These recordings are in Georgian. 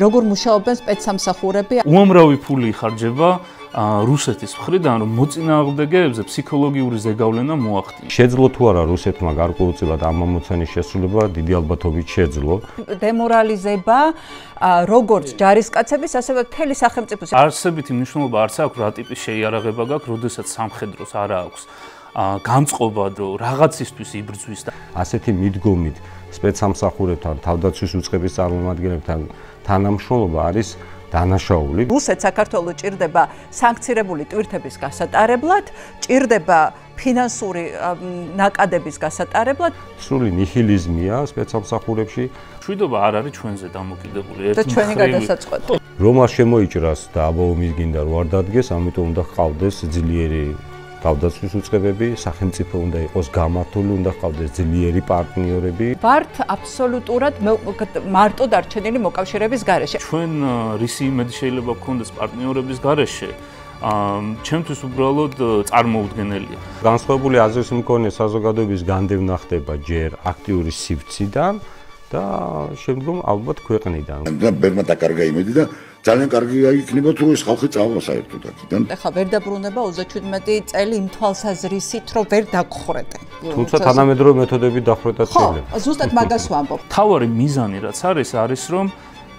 როგორ მუშაობენ სპეცსამსახურები. უამრავი ფული იხარჯება რუსეთის მხრიდან, რომ მოწინააღმდეგეებზე ფსიქოლოგიური ზეგავლენა მოახდინოს. შეძლო თუ არა რუსეთმა გარკვეულწილად ამ ამოცანის შესრულება დიდი ალბათობით შეძლო. დემორალიზება როგორც ჯარისკაცების, ასევე მთელი სახელმწიფოს. არსებითი მნიშვნელობა არც აქვს რა ტიპის შეიარაღება გაქვს, როდესაც სამხედროს არა აქვს განწყობა, რომ რაღაცისთვის იბრძვის და ასეთი მიდგომით სპეცსამსახურებთან, თავდაცვის უწყების წარმომადგენლებთან თანამშრომლობა არის დანაშაული. რუსეთს საქართველოს ჭირდება სანქცირებული ტვირთების გასატარებლად, ჭირდება ფინანსური ნაკადების გასატარებლად. სრული ნიჰილიზმია სპეცსამსახურებში. მშვიდობა არ არის ჩვენზე დამოკიდებული. და ჩვენი გადასაწყვეტი. რომ არ შემოიჭრას და აბაომის გინდა რო არ დადგეს, ამიტომ უნდა ჰყავდეს ძლიერი თავდაცვის უწყებები, სახელმწიფო უნდა იყოს გამართული, უნდა ჰყავდეს ძლიერი პარტნიორები. ვართ აბსოლუტურად მარტო დარჩენილი მოკავშირეების გარეშე. ჩვენ რისი იმედი შეიძლება გქონდეს პარტნიორების გარეშე, ჩემთვის უბრალოდ წარმოუდგენელია. განსხვავებული აზრის მქონე საზოგადოების განდევნა ხდება ჯერ აქტიური სივრციდან და შემდგომ ალბათ ქვეყნიდან. და ბერმა დაკარგა იმედი და ძალიან კარგი იქნება თუ ეს ხალხი წავა საერთოდ აქედან. ეხლა ვერ დაბრუნება 37 წელი იმ თვალსაზრისით, რომ ვერ დაგხრეტე. თუმცა თანამედროვე მეთოდებით დახვრეტა შეიძლება. ხო, ზუსტად მაგას ვამბობ. თავარი მიზანი რაც არის რომ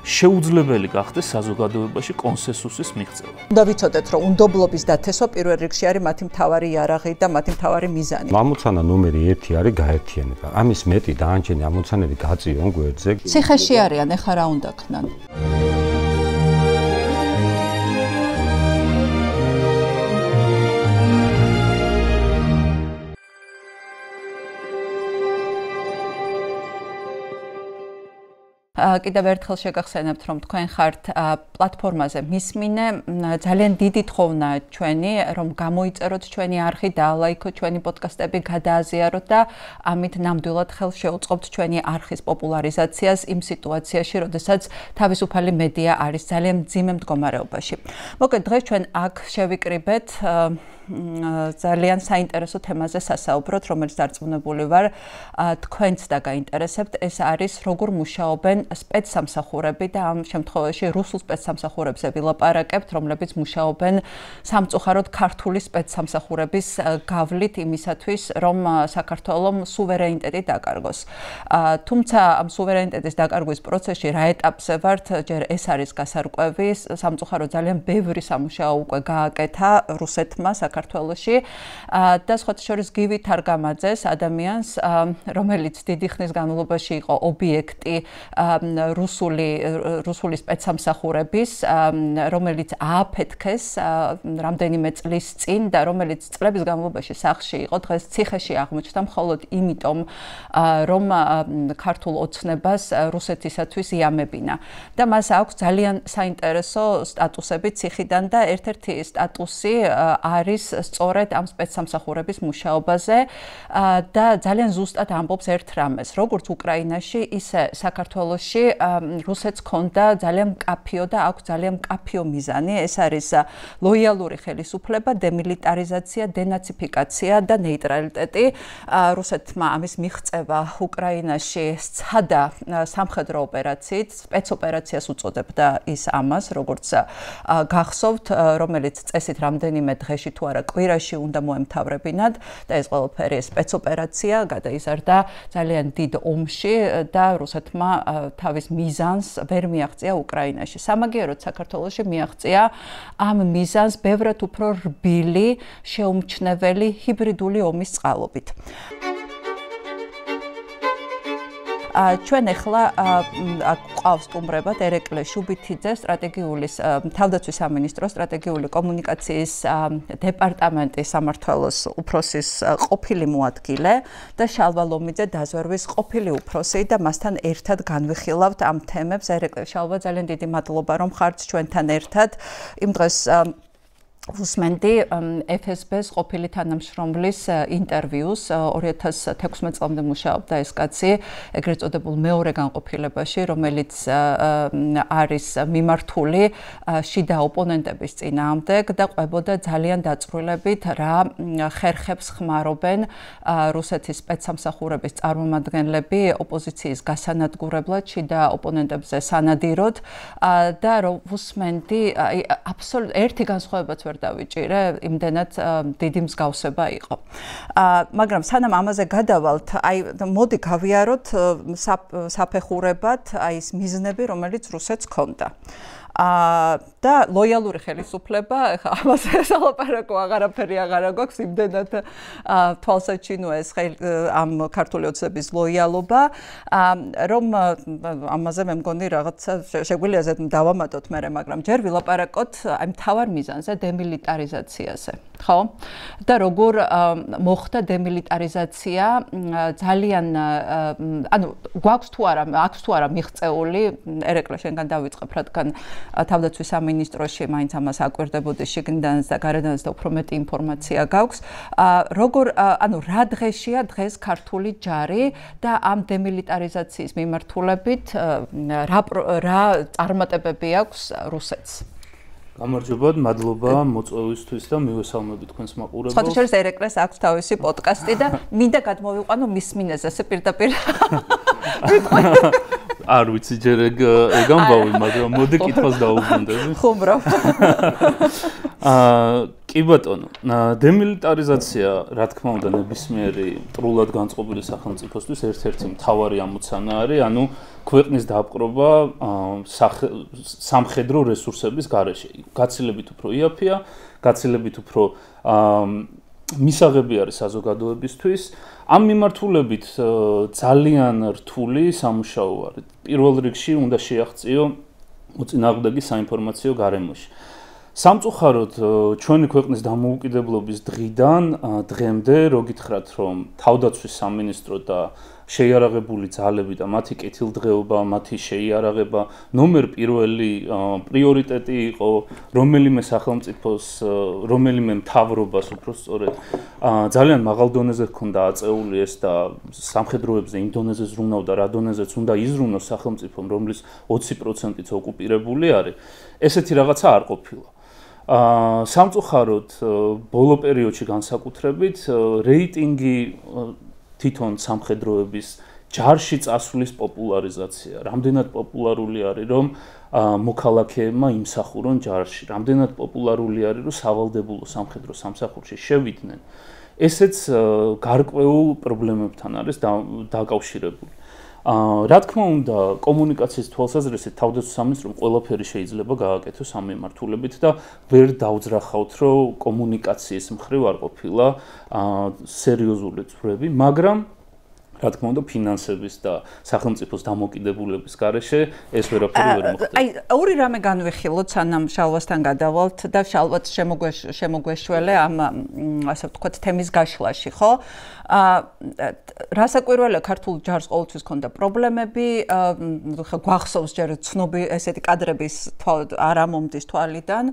შეუძლებელი გახდეს საზოგადოებაში კონსენსუსის მიღწევა. უნდა ვიცოდეთ, რომ უნდობლობის დათესვა პირველ რიგში არის მათი მთავარი იარაღი და მათი მთავარი მიზანი. ამოცანა ნომერი 1 არის გაერთიანება. ამის მეტი დაანჩენი ამოცანები გაწიონ გვერდზე. ციხეში არიან, ეხლა რა უნდა ქნან? კიდევ ერთხელ შეგახსენებთ, რომ თქვენ ხართ პლატფორმაზე მისმინე, ძალიან დიდი თხოვნა ჩვენი, რომ გამოიწეროთ ჩვენი არხი, დაალაიქოთ ჩვენი პოდკასტები, გადააზიაროთ და ამით ნამდვილად ხელს შეუწყობთ ჩვენი არხის პოპულარიზაციას იმ სიტუაციაში, როდესაც თავისუფალი მედია არის ძალიან მძიმე მდგომარეობაში. მოკლედ დღეს ჩვენ აქ შევიკრიბეთ ძალიან საინტერესო თემაზე სასაუბროთ, რომელიც დარწმუნებული ვარ, თქვენც დაგაინტერესებთ. ეს არის როგორ მუშაობენ სპეცსამსახურები და ამ შემთხვევაში რუსულ სპეცსამსახურებზე ვილაპარაკებთ, რომლებიც მუშაობენ სამწუხაროდ ქართული სპეცსამსახურების გავლით იმისათვის, რომ საქართველოს სუვერენიტეტი დაკარგოს. თუმცა ამ სუვერენიტეტის დაკარგვის პროცესში რა ეტაპზე ვართ, ჯერ ეს არის გასარკვევი, სამწუხაროდ ძალიან ბევრი სამუშაო უკვე გააკეთა რუსეთმა საქართველოში და სხვათა შორის გივი თარგამაძეს ადამიანს, რომელიც დიდი ხნის განმავლობაში იყო ობიექტი რუსული სპეცსამსახურების, რომელიც ააფეთქეს რამდენიმე წლის წინ და რომელიც წლების განმავლობაში სახლში იყო, დღეს ციხეში აღმოჩნდა მხოლოდ იმიტომ, რომ ქართულ ოცნებას რუსეთისათვის იამებინა. და მას აქვს ძალიან საინტერესო სტატუსები ციხიდან და ერთ-ერთი სტატუსი არის სწორედ ამ სპეცსამსახურების მუშაობაზე და ძალიან ზუსტად ამბობს ერთ რამეს. როგორც უკრაინაში, ისე საქართველოში რუსეთს ჰქონდა ძალიან მკაფიო და აქვს ძალიან მკაფიო მიზანი. ეს არის ლოიალური ხელისუფლება, დემილიტარიზაცია, დენაციფიკაცია და ნეიტრალიტეტი. რუსეთმა ამის მიღწევა უკრაინაში სცადა სამხედრო ოპერაციით, სპეცოპერაციას უწოდებდა ის ამას, როგორც გახსოვთ, რომელიც წესით რამდენიმე დღეში თუ არა კვირაში უნდა მოემთავრებინათ და ეს ყველაფერი სპეცოპერაცია გადაიზარდა ძალიან დიდ ომში და რუსეთმა თავის მიზანს ვერ მიაღწია უკრაინაში. სამაგიეროდ საქართველოში მიაღწია ამ მიზანს ბევრად უფრო რბილი, შეუმჩნეველი ჰიბრიდული ომის წყალობით. ჩვენ ახლა ყავს სტუმრებად ერეკლე შუბითიძე, სტრატეგიული თავდაცვის სამინისტროს სტრატეგიული კომუნიკაციის დეპარტამენტის სამმართველოს უფროსის ყოფილი მოადგილე და შალვა ლომიძე დაზვერვის ყოფილი უფროსი და მასთან ერთად განვიხილავთ ამ თემებს. ერეკლე, შალვა, ძალიან დიდი მადლობა, რომ ხართ ჩვენთან ერთად. იმ დღეს ვუსმენდი FSB-ს ყოფილი თანამშრომლის ინტერვიუს 2016 წლამდე მუშაობდა ეს კაცი ეგრეთ წოდებულ მეორე განყოფილებაში, რომელიც არის მიმართული შიდა ოპონენტების წინააღმდეგ და ყვებოდა ძალიან დაწვრილებით რა ხერხებს ხმარობენ რუსეთის სპეცსამსახურების წარმომადგენლები ოპოზიციის გასანადგურებლად შიდა ოპონენტებზე სანადიროდ და ვუსმენდი აბსოლუტურად ერთი განსხვავებაც ვერ დავიჭირე, იმდენად დიდი მსგავსება იყო. მაგრამ სანამ ამაზე გადავალთ, მოდი გავიაროთ საფეხურებად ის მიზნები, რომელიც რუსეთს ჰქონდა. და ლოიალური ხელისუფლება, ეხლა ამაზე სალაპარაკო აღარაფერი აღარ გვაქვს, იმდენად თვალსაჩინოა ეს ამ ქართული ოცნების ლოიალობა, რომ ამაზე მე მგონი რაღაცა შეგვიძლია ზედ დავამატოთ მე, მაგრამ ჯერ ვილაპარაკოთ აი მთავარ მიზანზე, დემილიტარიზაციაზე, ხო? და როგორ მოხდა დემილიტარიზაცია ძალიან ანუ გვაქვს თუ არა, აქვს თუ არა მიღწეული, ერეკლე შენგან დავიწყებ, რადგან თავდაცვის სამინისტროში მაინც ამას აკვირდებოდი შიგნიდანაც და გარედანაც და უფრო მეტი ინფორმაცია გაქვს. როგორ ანუ რა დღეშია დღეს ქართული ჯარი და ამ დემილიტარიზაციის მიმართულებით რა წარმატებები აქვს რუსეთს? გამარჯობა, მადლობა მოწვევისთვის და მივესალმები თქვენს მაყურებელს. სხვათა შორის ერეკლეს აქვს თავისი პოდკასტი და მინდა გადმოვიყვანო მის მინაზე, ესე პირდაპირ არ ვიცი ჯერ ეგ ამბავი, მაგრამ მოდი კითხვას დაუბრუნდები. ხუმრობ. კი ბატონო, დემილიტარიზაცია, რა თქმა უნდა, ნებისმიერი ტრულად განწყობილი სახელმწიფოსთვის ერთ-ერთი მთავარი ამოცანა არის, ანუ ქვეყნის დააპყრობა სამხედრო რესურსების გარეშე. გაცილებით უფრო იაფია, გაცილებით უფრო მისაღები არის საზოგადოებისთვის. ამ მიმართულებით ძალიან რთული სამუშაო არის. პირველ რიგში უნდა შეაღწიო მოწინააღმდეგის საინფორმაციო გარემოში. სამწუხაროდ ჩვენი ქვეყნის დამოუკიდებლობის დღიდან დღემდე რო გითხრათ, რომ თავდაცვის სამინისტრო და შეიარაღებული ძალები და მათი კეთილდღეობა, მათი შეიარაღება ნომერ პირველი პრიორიტეტი იყო რომელიმე სახელმწიფოს, რომელიმე მთავრობას უფრო სწორედ ძალიან მაღალ დონეზე ჰქონდა აწეული ეს და სამხედროებზე იმ დონეზე ზრუნავდა, რა დონეზეც უნდა იზრუნოს სახელმწიფომ, რომლის 20%-იც ოკუპირებული არის. ესეთი რაღაცა არ ყოფილა. სამწუხაროდ ბოლო პერიოდში განსაკუთრებით რეიტინგი თვითონ სამხედროების ჯარში წასვლის პოპულარიზაცია. რამდენად პოპულარული არის, რომ მოქალაქეებმა იმსახურონ ჯარში. რამდენად პოპულარული არის, რომ სავალდებულო სამხედრო სამსახურში შევიდნენ. ესეც გარკვეულ პრობლემებთან არის დაკავშირებული. რა თქმა უნდა, კომუნიკაციის თვალსაზრისით თავდაცვის სამინისტრომ ყველაფერი შეიძლება გააკეთოს ამ მიმართულებით და ვერ დავძრახავთ, რომ კომუნიკაციის მხრივ არ ყოფილა სერიოზული წვრები, მაგრამ რა თქმა უნდა, ფინანსების და სახელმწიფოს დამოკიდებულების გარეშე ეს ვერაფერი ვერ მოხდება. აი, ორი რამე განვიხილოთ, სანამ შალვასთან გადავალთ და შალვაც შემოგვეშველე ამ ასე ვთქვათ თემის გაშლაში, ხო? რასაკვირველია, ქართულ ჯარს ყოველთვის ჰქონდა პრობლემები, გვახსოვს ჯერ ცნობი ესეთი კადრების არა მომდის თვალებიდან,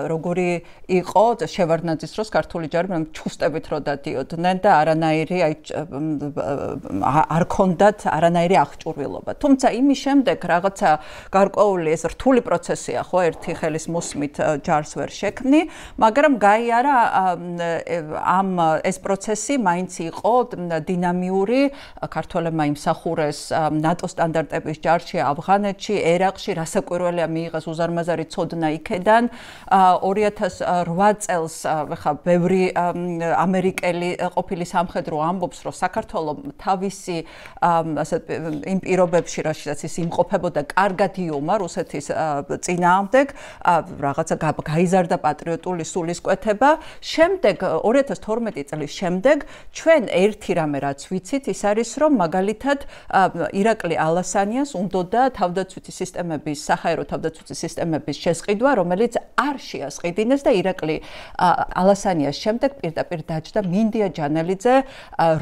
როგორი იყო შევარდნაძის დროს ქართული ჯარი ჩუსტებით რო დადიოდნენ და არანაირი არ ქონდათ არანაირი აღჭურვილობა. თუმცა იმის შემდეგ რაღაცა გარკვეული ეს რთული პროცესია, ხო, ერთი ხელის მოსმით ჯარს ვერ შექმნი, მაგრამ გაიარა ამ ეს პროცესი მაინც იყო დინამიური, ქართველებმა იმსახურეს ნატო სტანდარტების ჯარში, ავღანეთში, ერაყში, რასაკვირველია მიიღეს უზარმაზარი ცოდნა იქედან. 2008 წელს ხა ბევრი ამერიკელი ყოფილი სამხედრო ამბობს, რომ საქართველოს თავისი ასე იმ პირობებში, რაშიც ის იმყოფებოდა, კარგად იომა რუსეთის წინააღმდეგ, რაღაცა გაიზარდა პატრიოტული სულისკვეთება. შემდეგ 2012 წლის შემდეგ ჩვენ ერთი რამე რაც ვიცით, ის არის, რომ მაგალითად ირაკლი ალასანიას უნდოდა თავდაცვითი სისტემების, საჰაერო თავდაცვითი სისტემების შესყიდვა, რომელიც არ შეასყიდინეს და ირაკლი ალასანიას შემდეგ პირდაპირ დაჯდა მინდია ჯანელიძე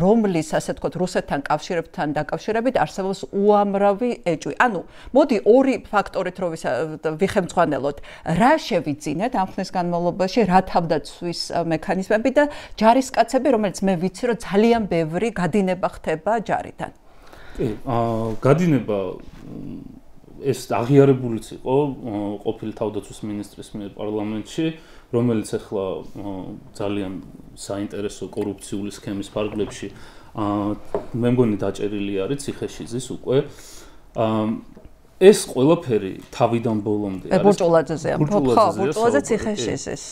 რომლის ასე ვთქვათ რუსეთთან კავშირებთან დაკავშირებით არსებობს უამრავი ეჭვი. ანუ მოდი ორი ფაქტორით რო ვიხემძღვანელოთ, რა შევიძინეთ ამ ხნის განმავლობაში, რა თავდაცვის მექანიზმები და ჯარისკაცები, რომელიც მე ვიცი, რომ ძალიან ბევრი გადინება ხდება ჯარიდან. კი, გადინება ეს აღიარებულიც იყო ყოფილი თავდაცვის მინისტრის მიერ პარლამენტში, რომელიც ახლა ძალიან საინტერესო კორუფციული სქემის ფარგლებში მე მგონი დაჭერილი არის ციხეშიძის უკვე. ეს ყველაფერი თავიდან ბოლომდე არის ბურჭულაძეა. ხო, ბურჭულაძე ციხეშიძის.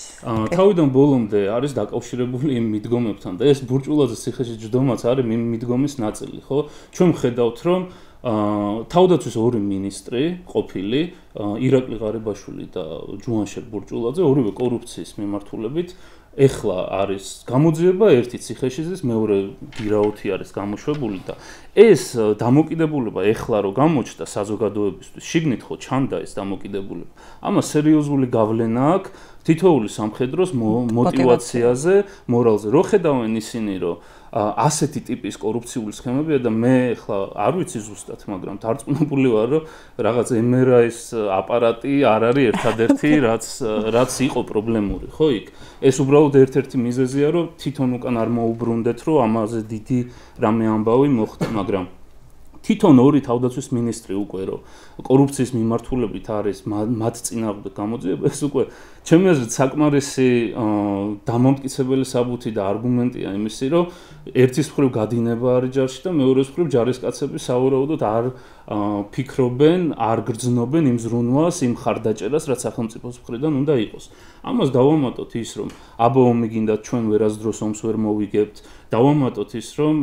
თავიდან ბოლომდე არის დაკავშირებული იმ მიდგომებთან და ეს ბურჭულაძის ციხეშიძის ჯდომაც არის იმ მიდგომის ნაწილი, ხო? ჩვენ ვხედავთ, რომ თავდაცვის ორი მინისტრი ყოფილი ირაკლი ღარიბაშვილი და ჯუანშერ ბურჭულაძე ორივე კორუფციის მიმართულებით ეხლა არის გამოძიება ერთი ციხეშიძის, მეორე გირაოთი არის გამოშვებული და ეს დამოკიდებულება ეხლა რო გამოჩნდა საზოგადოებისთვის, შიგნით ხო ჩანდა ეს დამოკიდებულება. ამას სერიოზული გავლენა აქვს თითოეული სამხედროს мотиваციაზე, მორალზე. რო ხედავენ ისინი, რომ ასეთი ტიპის კორუფციული სქემებია და მე ახლა არ ვიცი ზუსტად, მაგრამ დარწმუნებული ვარ, რომ რაღაც MRI-ის აპარატი არ არის ერთადერთი, რაც იყო პრობლემური, ხო იქ. ეს უბრალოდ ერთ-ერთი მიზეზია, რომ თვითონ უკან არ მოუბრუნდეთ, რომ ამაზე დიდი რამე ამბავი მოხდა, მაგრამ თვითონ ორი თავდაცვის მინისტრი უკვე რომ კორუფციის მიმართულებით არის მათ წინააღმდეგ გამოძიება, ეს უკვე ჩემი აზრით საკმარისი დამამტკიცებელი საბუთი და არგუმენტია იმისი, რომ ერთის მხრივ გადინება არის ჯარში და მეორეს მხრივ ჯარისკაცები სავარაუდოდ არ ფიქრობენ, არ გრძნობენ იმ ზრუნვას, იმ ხარდაჭერას, რაც სახელმწიფოს მხრიდან უნდა იყოს. ამას დავამატოთ ის, რომ აბა ომი გინდათ ჩვენ ვერასდროს ომს ვერ მოვიგებთ, დავამატოთ ის, რომ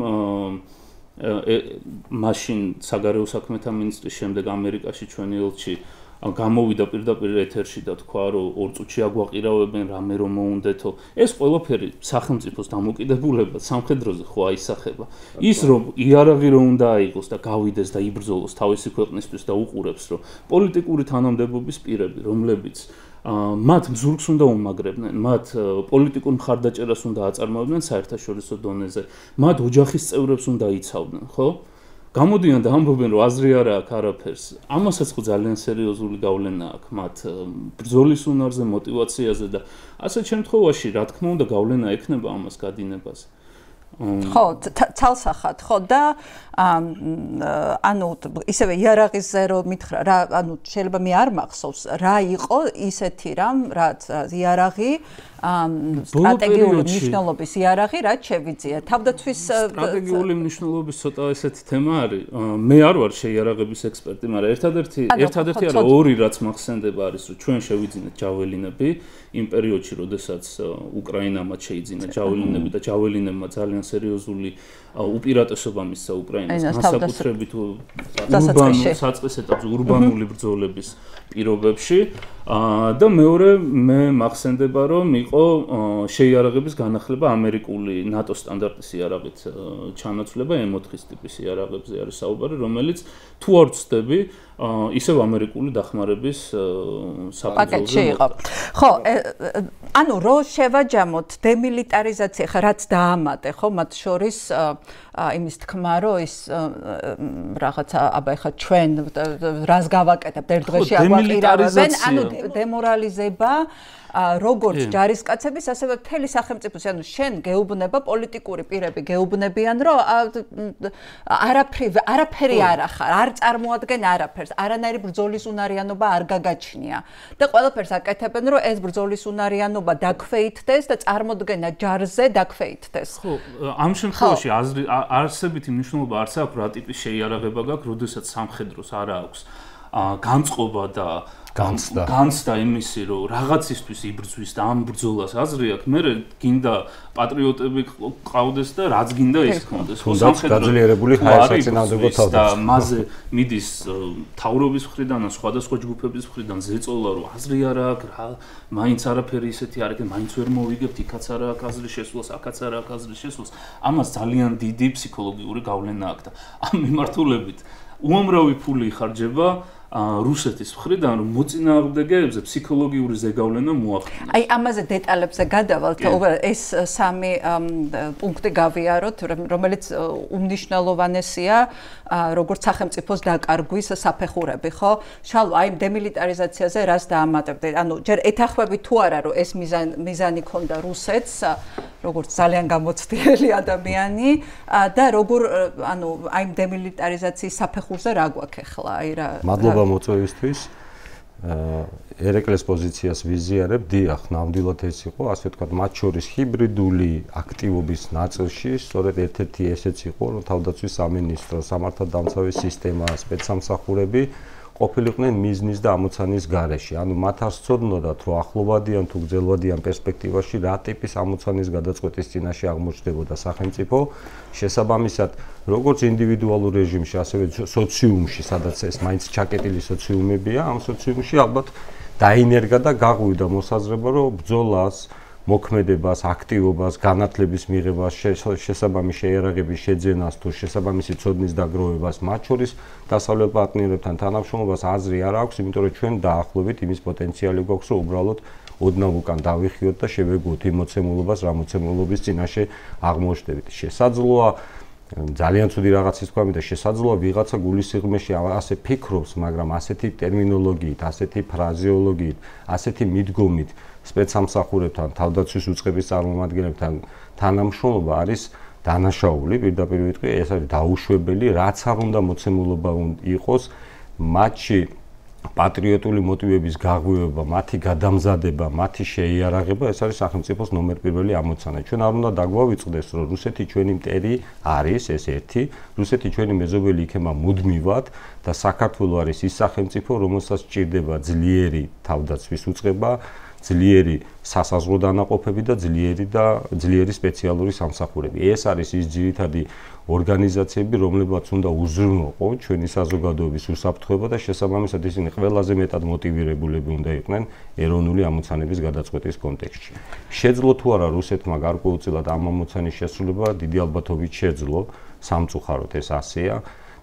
მაშინ საგარეო საქმეთა მინისტრის შემდეგ ამერიკაში ჩვენი ელჩი გამოვიდა პირდაპირ ეთერში და თქვა, რომ 2 წუთში აგვაყირავებენ რამე რომ მოუნდეთო. ეს ყველაფერი სახელმწიფოს დამოკიდებულება სამხედროზე ხო აისახება. ის რომ იარაღი რომ უნდა აიღოს და გავიდეს და იბრძოლოს თავისი ქვეყნისთვის და უყურებს, რომ პოლიტიკური თანამდებობის პირები, რომლებიც მათ მზურგს უნდა უმაგრებდნენ, მათ პოლიტიკურ მხარდაჭერას უნდა აწარმოებდნენ საერთაშორისო დონეზე, მათ ოჯახის წევრებს უნდა იცავდნენ, ხო? გამოდიან და ამბობენ, რომ აზრი არ აქვს არაფერს. ამასაც ხო ძალიან სერიოზული გავლენა აქვს მათ ბრძოლის უნარზე, мотиваციაზე და ასეთ შემთხვევაში, რა თქმა უნდა, გავლენა ექნება ამას გადინებაზე. ხო, ცალსახად, ხო და ანუ ისევე იარაღიზე რომ მითხრა, რა ანუ შეიძლება მე არ მახსოვს, რა იყო ისეთი რამ, რაც იარაღი სტრატეგიული მნიშვნელობის იარაღი, რაც შევიძიათ. თავდაცვის სტრატეგიული მნიშვნელობის ცოტა ესეთი თემა არის. მე არ ვარ შეიარაღების ექსპერტი, მაგრამ ერთადერთი არა, ორი რაც მახსენდება არის, რომ ჩვენ შევიძინეთ ჯაველინები იმ პერიოდში, როდესაც უკრაინამ შეიძინა ჯაველინები და ჯაველინებმა ძალიან სერიოზული უპირატესობა მისცა უკრაინას განსაკუთრებით ურბანულ საწყის ეტაპზე, ურბანული ბრძოლების პირობებში და მეორე მე მახსენდება, რომ იყო შეიარაღების განახლება ამერიკული ნატო სტანდარტის იარაღით ჩანაცვლება M4-ის ტიპის იარაღებზე არის საუბარი, რომელიც თუ არ ვცდები, ისევ ამერიკული დახმარების პაკეტში იყო. ხო, ანუ რო შევაჯამოთ დემილიტარიზაცია, ხა რაც დაამატე, ხო, მათ შორის იმის თქმა, რომ ის რაღაცა აბა ხა ჩვენ რას გავაკეთებთ ერთ დღეში აგვაყირავენ, ანუ დემორალიზება როგორც ჯარისკაცების, ასევე მთელი სახელმწიფოს, ანუ შენ გეუბნება პოლიტიკური პირები გეუბნებიან, რომ არაფერი არ ახარ, არ წარმოადგენ არაფერს, არანაირი ბრძოლის უნარიანობა არ გაგაჩნია და ყველაფერს აკეთებენ, რომ ეს ბრძოლის უნარიანობა დაქვეითდეს და წარმოდგენა ჯარზე დაქვეითდეს. ხო, ამ შემთხვევაში არსებითი მნიშვნელობა არც აქვს რა ტიპის შეიარაღება გაქვს, როდესაც სამხედროს არ აქვს განწყობა და განცდა იმისი, რომ რაღაცისთვის იბრძვის და ამ ბრძოლას აზრი აქვს, მე გინდა პატრიოტები ყავდეს და რაც გინდა ის ქონდეს. ხო, გაძლიერებული ჰაერსაწინააღმდეგო თავდაცვა და მასზე მიდის თავრობის მხრიდან, სხვადასხვა ჯგუფების მხრიდან ზეწოლა, რომ აზრი არ აქვს, მაინც არაფერი ისეთი არ იქნება, მაინც ვერ მოვიგებთ, იქაც არ აქვს აზრი შესვლას, აქაც არ აქვს აზრი შესვლას. ამას ძალიან დიდი ფსიქოლოგიური გავლენა აქვს და ამ მიმართულებით უამრავი ფული იხარჯება რუსეთის მხრიდან რომ მოწინააღმდეგეებზე ფსიქოლოგიური ზეგავლენა მოახდინოს. აი ამაზე დეტალებზე გადავალთ, ეს სამი პუნქტი გავიაროთ, რომელიც უმნიშვნელოვანესია, როგორც სახელმწიფოს დაკარგვის საფეხურები, ხო? შალვა, აი დემილიტარიზაციაზე რას დაამატებდით? ანუ ჯერ ეთახვები თუ არა, რომ ეს მიზანი ქონდა რუსეთს, როგორც ძალიან გამოცდილი ადამიანი და როგორ ანუ აი დემილიტარიზაციის საფეხურზე რა გვაქვს ახლა? აი რა მადლობა მოწვევისთვის. ერეკლეს პოზიციას ვიზიარებ, დიახ, ნამდვილად ეს იყო, ასე ვთქვათ, მათ შორის ჰიბრიდული აქტივობის ნაწილში, სწორედ ერთ-ერთი ესეც იყო, რომ თავდაცვის სამინისტრო, სამართალდამცავი სისტემა, სპეცსამსახურები ყოფილიყვნენ მიზნის და ამოცანის გარეშე. ანუ მათ არ სცოდნოდათ, რომ ახლობადიან თუ გრძელვადიან პერსპექტივაში რა ტიპის ამოცანის გადაწყვეტის წინაშე აღმოჩნდებოდა სახელმწიფო, შესაბამისად, როგორც ინდივიდუალურ რეჟიმში, ასევე სოციუმში, სადაც ეს მაინც ჩაკეტილი სოციუმებია, ამ სოციუმში ალბათ დაინერგა და გაღვივდა მოსაზრება, რომ ბრძოლას, მოქმედებას, აქტივობას, განათლების მიღებას, შესაბამის შეიარაღების შეძენას თუ შესაბამისი ცოდნის დაგროვებას, მათ შორის დასავლელ პარტნიორებთან თანამშრომლობას აზრი არ აქვს, იმიტომ რომ ჩვენ დაახლოებით იმის პოტენციალი გვაქვს, რომ უბრალოდ ოდნავ უკან დავიხიოთ და შევეგუოთ იმ მოცემულობას, რა მოცემულობის წინაშე აღმოჩნდებით. შესაძლოა ძალიან ცუდი რაღაცის თქვა, და შესაძლოა ვიღაცა გულისიღრმეში ასე ფიქრობს, მაგრამ ასეთი ტერმინოლოგიით, ასეთი ფრაზეოლოგიით, ასეთი მიდგომით სპეცსამსახურებთან, თავდაცვის უწყების წარმომადგენლებთან თანამშრომლობა არის დანაშაული, პირდაპირ ვიტყვი, ეს არის დაუშვებელი, რაც არ უნდა მოცემულობა იყოს, მათში პატრიოტული მოტივების გაღვივება, მათი გადამზადება, მათი შეიარაღება, ეს არის სახელმწიფოს ნომერ პირველი ამოცანა. ჩვენ არ უნდა დაგვავიწყდეს, რომ რუსეთი ჩვენი მტერი არის, ეს ერთი, რუსეთი ჩვენი მეზობელი იქნება მუდმივად და საქართველო არის ის სახელმწიფო, რომელსაც სჭირდება ძლიერი თავდაცვის უწყება, ძლიერი სასაზღვრო დანაყოფები და ძლიერი სპეციალური სამსახურები. ეს არის ის ძირითადი ორგანიზაციები, რომლებმაც უნდა უზრუნველყო ჩვენი საზოგადოების უსაფრთხოება და შესაბამისად ისინი ყველაზე მეტად მოტივირებულები უნდა იყვნენ ეროვნული ამოცანების გადაწყვეტის კონტექსტში. შეძლო თუ არა რუსეთმა გარკვეულწილად ამ ამოცანის შესრულება, დიდი ალბათობით შეძლო, სამწუხაროდ ეს ასეა.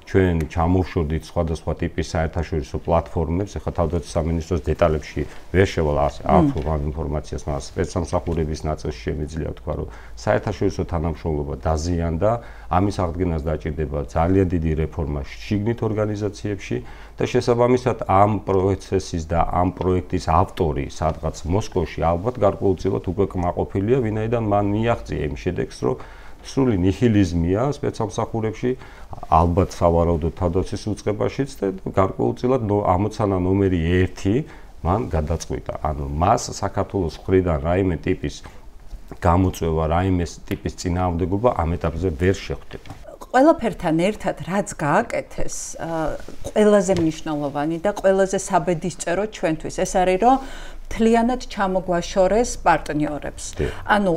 ჩვენ ჩამოვშორდით სხვადასხვა ტიპის საერთაშორისო პლატფორმებს, ახლა თავდაცვის სამინისტროს დეტალებში ვერ შევალ აქვს ამ ინფორმაციას, მაგრამ სპეცსამსახურების ნაწილში შემიძლია ვთქვა, რომ საერთაშორისო თანამშრომლობა დაზიანდა, ამის აღდგენას დაჭირდება ძალიან დიდი რეფორმა შიგნით ორგანიზაციებში და შესაბამისად ამ პროცესის და ამ პროექტის ავტორი, სადღაც მოსკოვში ალბათ გარკვეულწილად უკვე კმაყოფილია, ვინაიდან მან მიაღწია იმ შედეგს, რომ სრული ნიჰილიზმია სპეცსამსახურებში, ალბათ სავარაუდოდ თავდაცვის უწყებაშიც და გარკვეულწილად ამოცანა ნომერი 1 მან გადაწყვიტა. ანუ მას საქართველოს მხრიდან რაიმე ტიპის გამოწვევა, რაიმე ტიპის წინააღმდეგობა ამ ეტაპზე ვერ შეხვდება. ყველაფერთან ერთად რაც გააკეთეს, ყველაზე მნიშვნელოვანი და ყველაზე საბედისწერო ჩვენთვის ეს არის, რომ მთლიანად ჩამოგვაშორეს პარტნიორებს. ანუ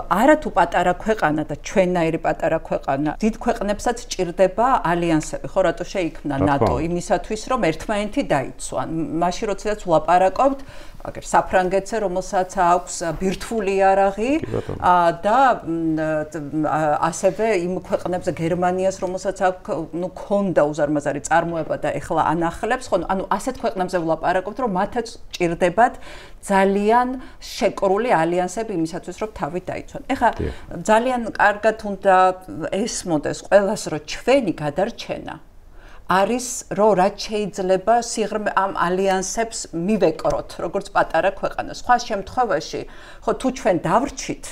არათუ პატარა ქვეყანა და ჩვენნაირი პატარა ქვეყანა, დიდ ქვეყნებსაც ჭირდება ალიანსები, ხო, რატო შეიქმნა ნატო, იმისათვის, რომ ერთმანეთი დაიცვან. მაშინ როდესაც ვლაპარაკობთ აგერ საფრანგეთზე, რომელსაც აქვს ბირთვული იარაღი და ასევე იმ ქვეყნებზე გერმანიას, რომელსაც აქვს, ნუ ქონდა უზარმაზარი წარმოება და ეხლა ანახლებს, ხო, ანუ ასეთ ქვეყნებზე ვლაპარაკობთ, რომ მათაც ჭირდებათ ძალიან შეკრული ალიანსები იმისათვის, რომ თავი დაიცვან. ეხლა ძალიან კარგად უნდა ესმოდეს ყველას, რომ ჩვენი გადარჩენა არის, რომ რაც შეიძლება სიღრმე ამ ალიანსებს მივეკროთ, როგორც პატარა ქვეყანა. სხვა შემთხვევაში, ხო, თუ ჩვენ დავრჩით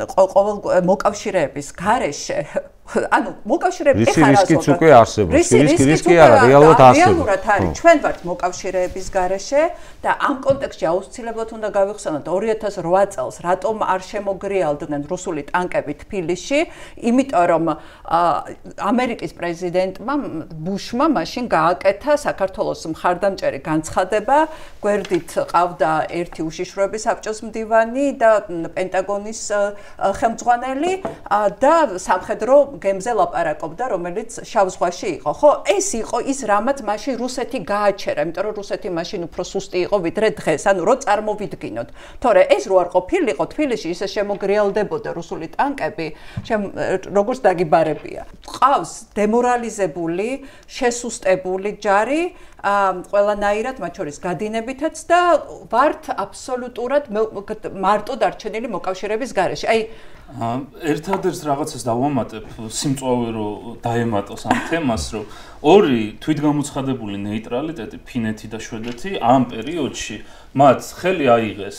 ყოველ მოკავშირეების გარეშე, ანუ მოკავშირეები ეხლა რისკიც უკვე არსებობს. რისკი არა, რეალურად არსებობს. რეალურად არის. ჩვენ ვართ მოკავშირეების გარეშე და ამ კონტექსტში აუცილებლად უნდა გავიხსენოთ 2008 წელს რატომ არ შემოგრიალდნენ რუსული ტანკები თბილისში, იმიტომ რომ ამერიკის პრეზიდენტმა ბუშმა მაშინ გააკეთა საქართველოს მხარდამჭერი განცხადება, გვერდით ყავდა ერთი უშიშროების საბჭოს მდივანი და პენტაგონის ხელმძღვანელი და სამხედრო გემზე ლაპარაკობდა, რომელიც შავ ზღვაში იყო. ხო, ეს იყო ის რამაც მაშინ რუსეთი გააჩერა, იმიტომ რომ რუსეთი მაშინ უფრო სუსტი იყო ვიდრე დღეს. ანუ რო წარმოვიდგინოთ. თორე ეს რო არ ყოფილიყო, თბილისში ისე შემოგრიალდებოდა რუსული ტანკები, როგორც დაგიბარებია. ყავს დემორალიზებული, შესუსტებული ჯარი ყველანაირად მათ შორის გადინებითაც და ვართ აბსოლუტურად მარტო დარჩენილი მოკავშირეების გარეშე. აი ერთადერთ რაღაცას დავამატებ სიმწვავე რო დაემატოს ამ თემას, რომ ორი თვითგამოცხადებული ნეიტრალიტეტი, ფინეთი და შვედეთი ამ პერიოდში მათ ხელი აიღეს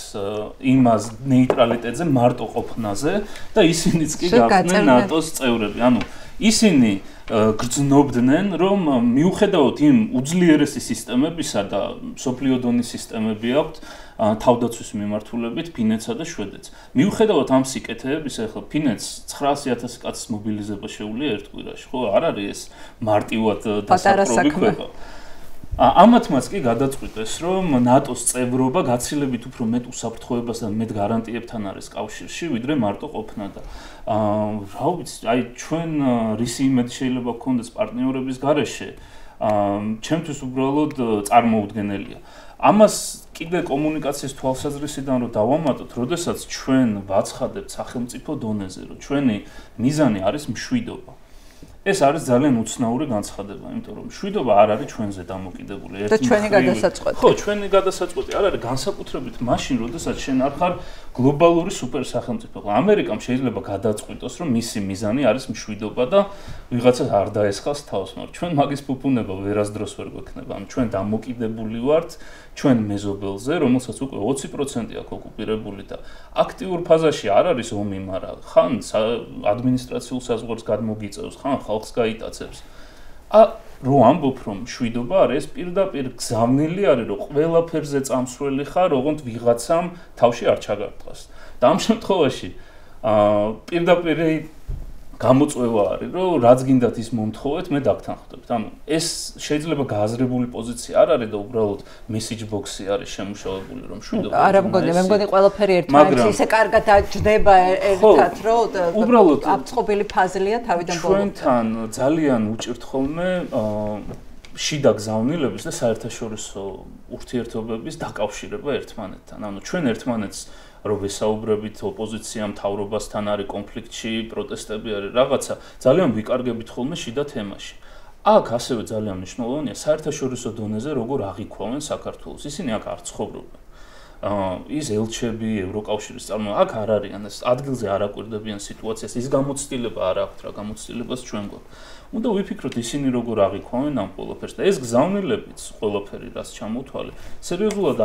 იმას ნეიტრალიტეტზე მარტო ყოფნაზე და ისინიც კი გახდნენ ნატოს წევრები. ანუ ისინი გრძნობდნენ, რომ მიუხედავად იმ უძლიერესი სისტემებისა და მსოფლიო დონის სისტემები აქვთ თავდაცვის მიმართულებით ფინეთსა და შვედეთს. მიუხედავად ამ სიკეთეების, ახლა ფინეთს 900,000 კაცის მობილიზება შეუძლია ერთ კვირაში, ხო? არ არის ეს მარტივად დასაპრობი ქვეყანა. ამათ მას კი გადაწყვიტეს, რომ ნატოს წევრობა გაცილებით უფრო მეტ უსაფრთხოებას და მეტ გარანტიებთან არის კავშირში, ვიდრე მარტო ყოფნა და რა ვიცი, აი ჩვენ რისი იმედი შეიძლება გქონდეს პარტნიორების გარეშე, ჩემთვის უბრალოდ წარმოუდგენელია. ამას კიდე კომუნიკაციის თვალსაზრისიდან რომ დავამატოთ, როდესაც ჩვენ ვაცხადებთ სახელმწიფო დონეზე, რომ ჩვენი მიზანი არის მშვიდობა. ეს არის ძალიან უცნაური განცხადება, იმიტომ რომ მშვიდობა არ არის ჩვენზე დამოკიდებული. და ჩვენი გადასაწყვეტი. ხო, ჩვენი გადასაწყვეტი არ არის განსაკუთრებით მაშინ, როდესაც შენ არ ხარ გლობალური სუპერსახელმწიფო. ამერიკამ შეიძლება გადაწყვიტოს, რომ მისი მიზანი არის მშვიდობა და ვიღაცას არ დაესხას თავს, მაგრამ ჩვენ მაგის ფუფუნება ვერასდროს ვერ გვექნება. ანუ ჩვენ დამოკიდებული ვართ ჩვენ მეზობელზე, რომელსაც უკვე 20% აქვს ოკუპირებული და აქტიურ ფაზაში არ არის ომი, მაგრამ ხან ადმინისტრაციულ საზღვარს გადმოგიწევს, ხან ხალხს გაიტაცებს. რო ამბობ, რომ მშვიდობა არის, პირდაპირ გზავნილი არის, რომ ყველაფერზე წამსვლელი ხარ, ოღონდ ვიღაცამ თავში არ ჩაგარტყას. და ამ შემთხვევაში პირდაპირ გამოწვევა არის, რომ რაც გინდათ ის მომთხოვეთ, მე დაგთანხმდებთ. ანუ ეს შეიძლება გააზრებული პოზიცია არ არის და უბრალოდ მესეჯ ბოქსი არის შემუშავებული, რომ მშვიდობა. არა მგონი, მე მგონი ყველაფერი ერთმანეთს ისე კარგად დაჯდება ერთად, რომ უბრალოდ აბწყობილი ფაზლია თავიდან ბოლომდე. ჩვენთან ძალიან უჭირთ ხოლმე შიდა გზავნილების და საერთაშორისო ურთიერთობების დაკავშირება ერთმანეთთან. ანუ ჩვენ ერთმანეთს რო ვესაუბრებით ოპოზიცია მთავრობასთან არის კონფლიქტში, პროტესტები არის რაღაცა, ძალიან ვიკარგებით ხოლმე შიდა თემაში. აქ ასევე ძალიან მნიშვნელოვანია საერთაშორისო დონეზე როგორ აღიქვამენ საქართველოს. ისინი აქ არ ცხოვრობენ. ის ელჩები, ევროკავშირის წარმომადგენლები აქ არ არიან, ეს ადგილზე არ აკვირდებიან სიტუაციას, ის გამოცდილება არ აქვთ რა გამოცდილებას ჩვენ გვაქვს. უნდა ვიფიქროთ ისინი როგორ აღიქვამენ ამ ყველაფერს და ეს გზავნილებიც ყველაფერი რაც ჩამოთვალე, სერიოზულად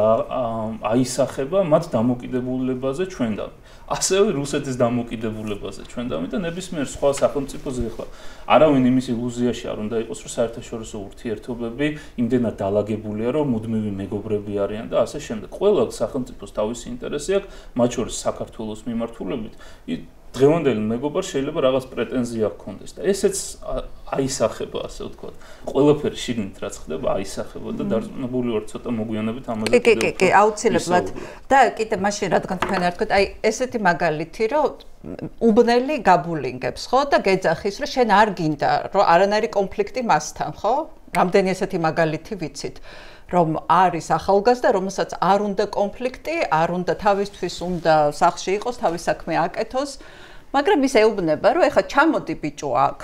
აისახება მათ დამოკიდებულებაზე ჩვენდან. ასევე რუსეთის დამოკიდებულებაზე ჩვენდან და ნებისმიერ სხვა სახელმწიფოზე ახლა არავინ იმის ილუზიაში არ უნდა იყოს, რომ საერთაშორისო ურთიერთობები იმდენად დალაგებულია, რომ მუდმივი მეგობრები არიან და ასე შემდეგ. ყველა სახელმწიფოს თავისი ინტერესი აქვს, მათ შორის საქართველოს მიმართულებით. დღევანდელი მეგობარ შეიძლება რაღაც პრეტენზია გქონდეს და ესეც აისახება, ასე ვთქვათ. ყველაფერი შიგნით რაც ხდება, აისახება და დარწმუნებული ვარ ცოტა მოგვიანებით ამაზე კიდევ. კი, აუცილებლად. და კიდე მაშინ რადგან თქვენ არ თქვით, აი ესეთი მაგალითი, რომ უბნელი გაბულინგებს, ხო? და გეძახის, რომ შენ არ გინდა, რომ არანაირი კონფლიქტი მასთან, ხო? რამდენი ესეთი მაგალითი ვიცით? რომ არის ახალგაზრდა, რომელსაც არ უნდა კონფლიქტი, არ უნდა თავისთვის უნდა სახლში იყოს, თავის საქმე აკეთოს, მაგრამ ის ეუბნება, რომ ეხლა ჩამოდი ბიჭო აქ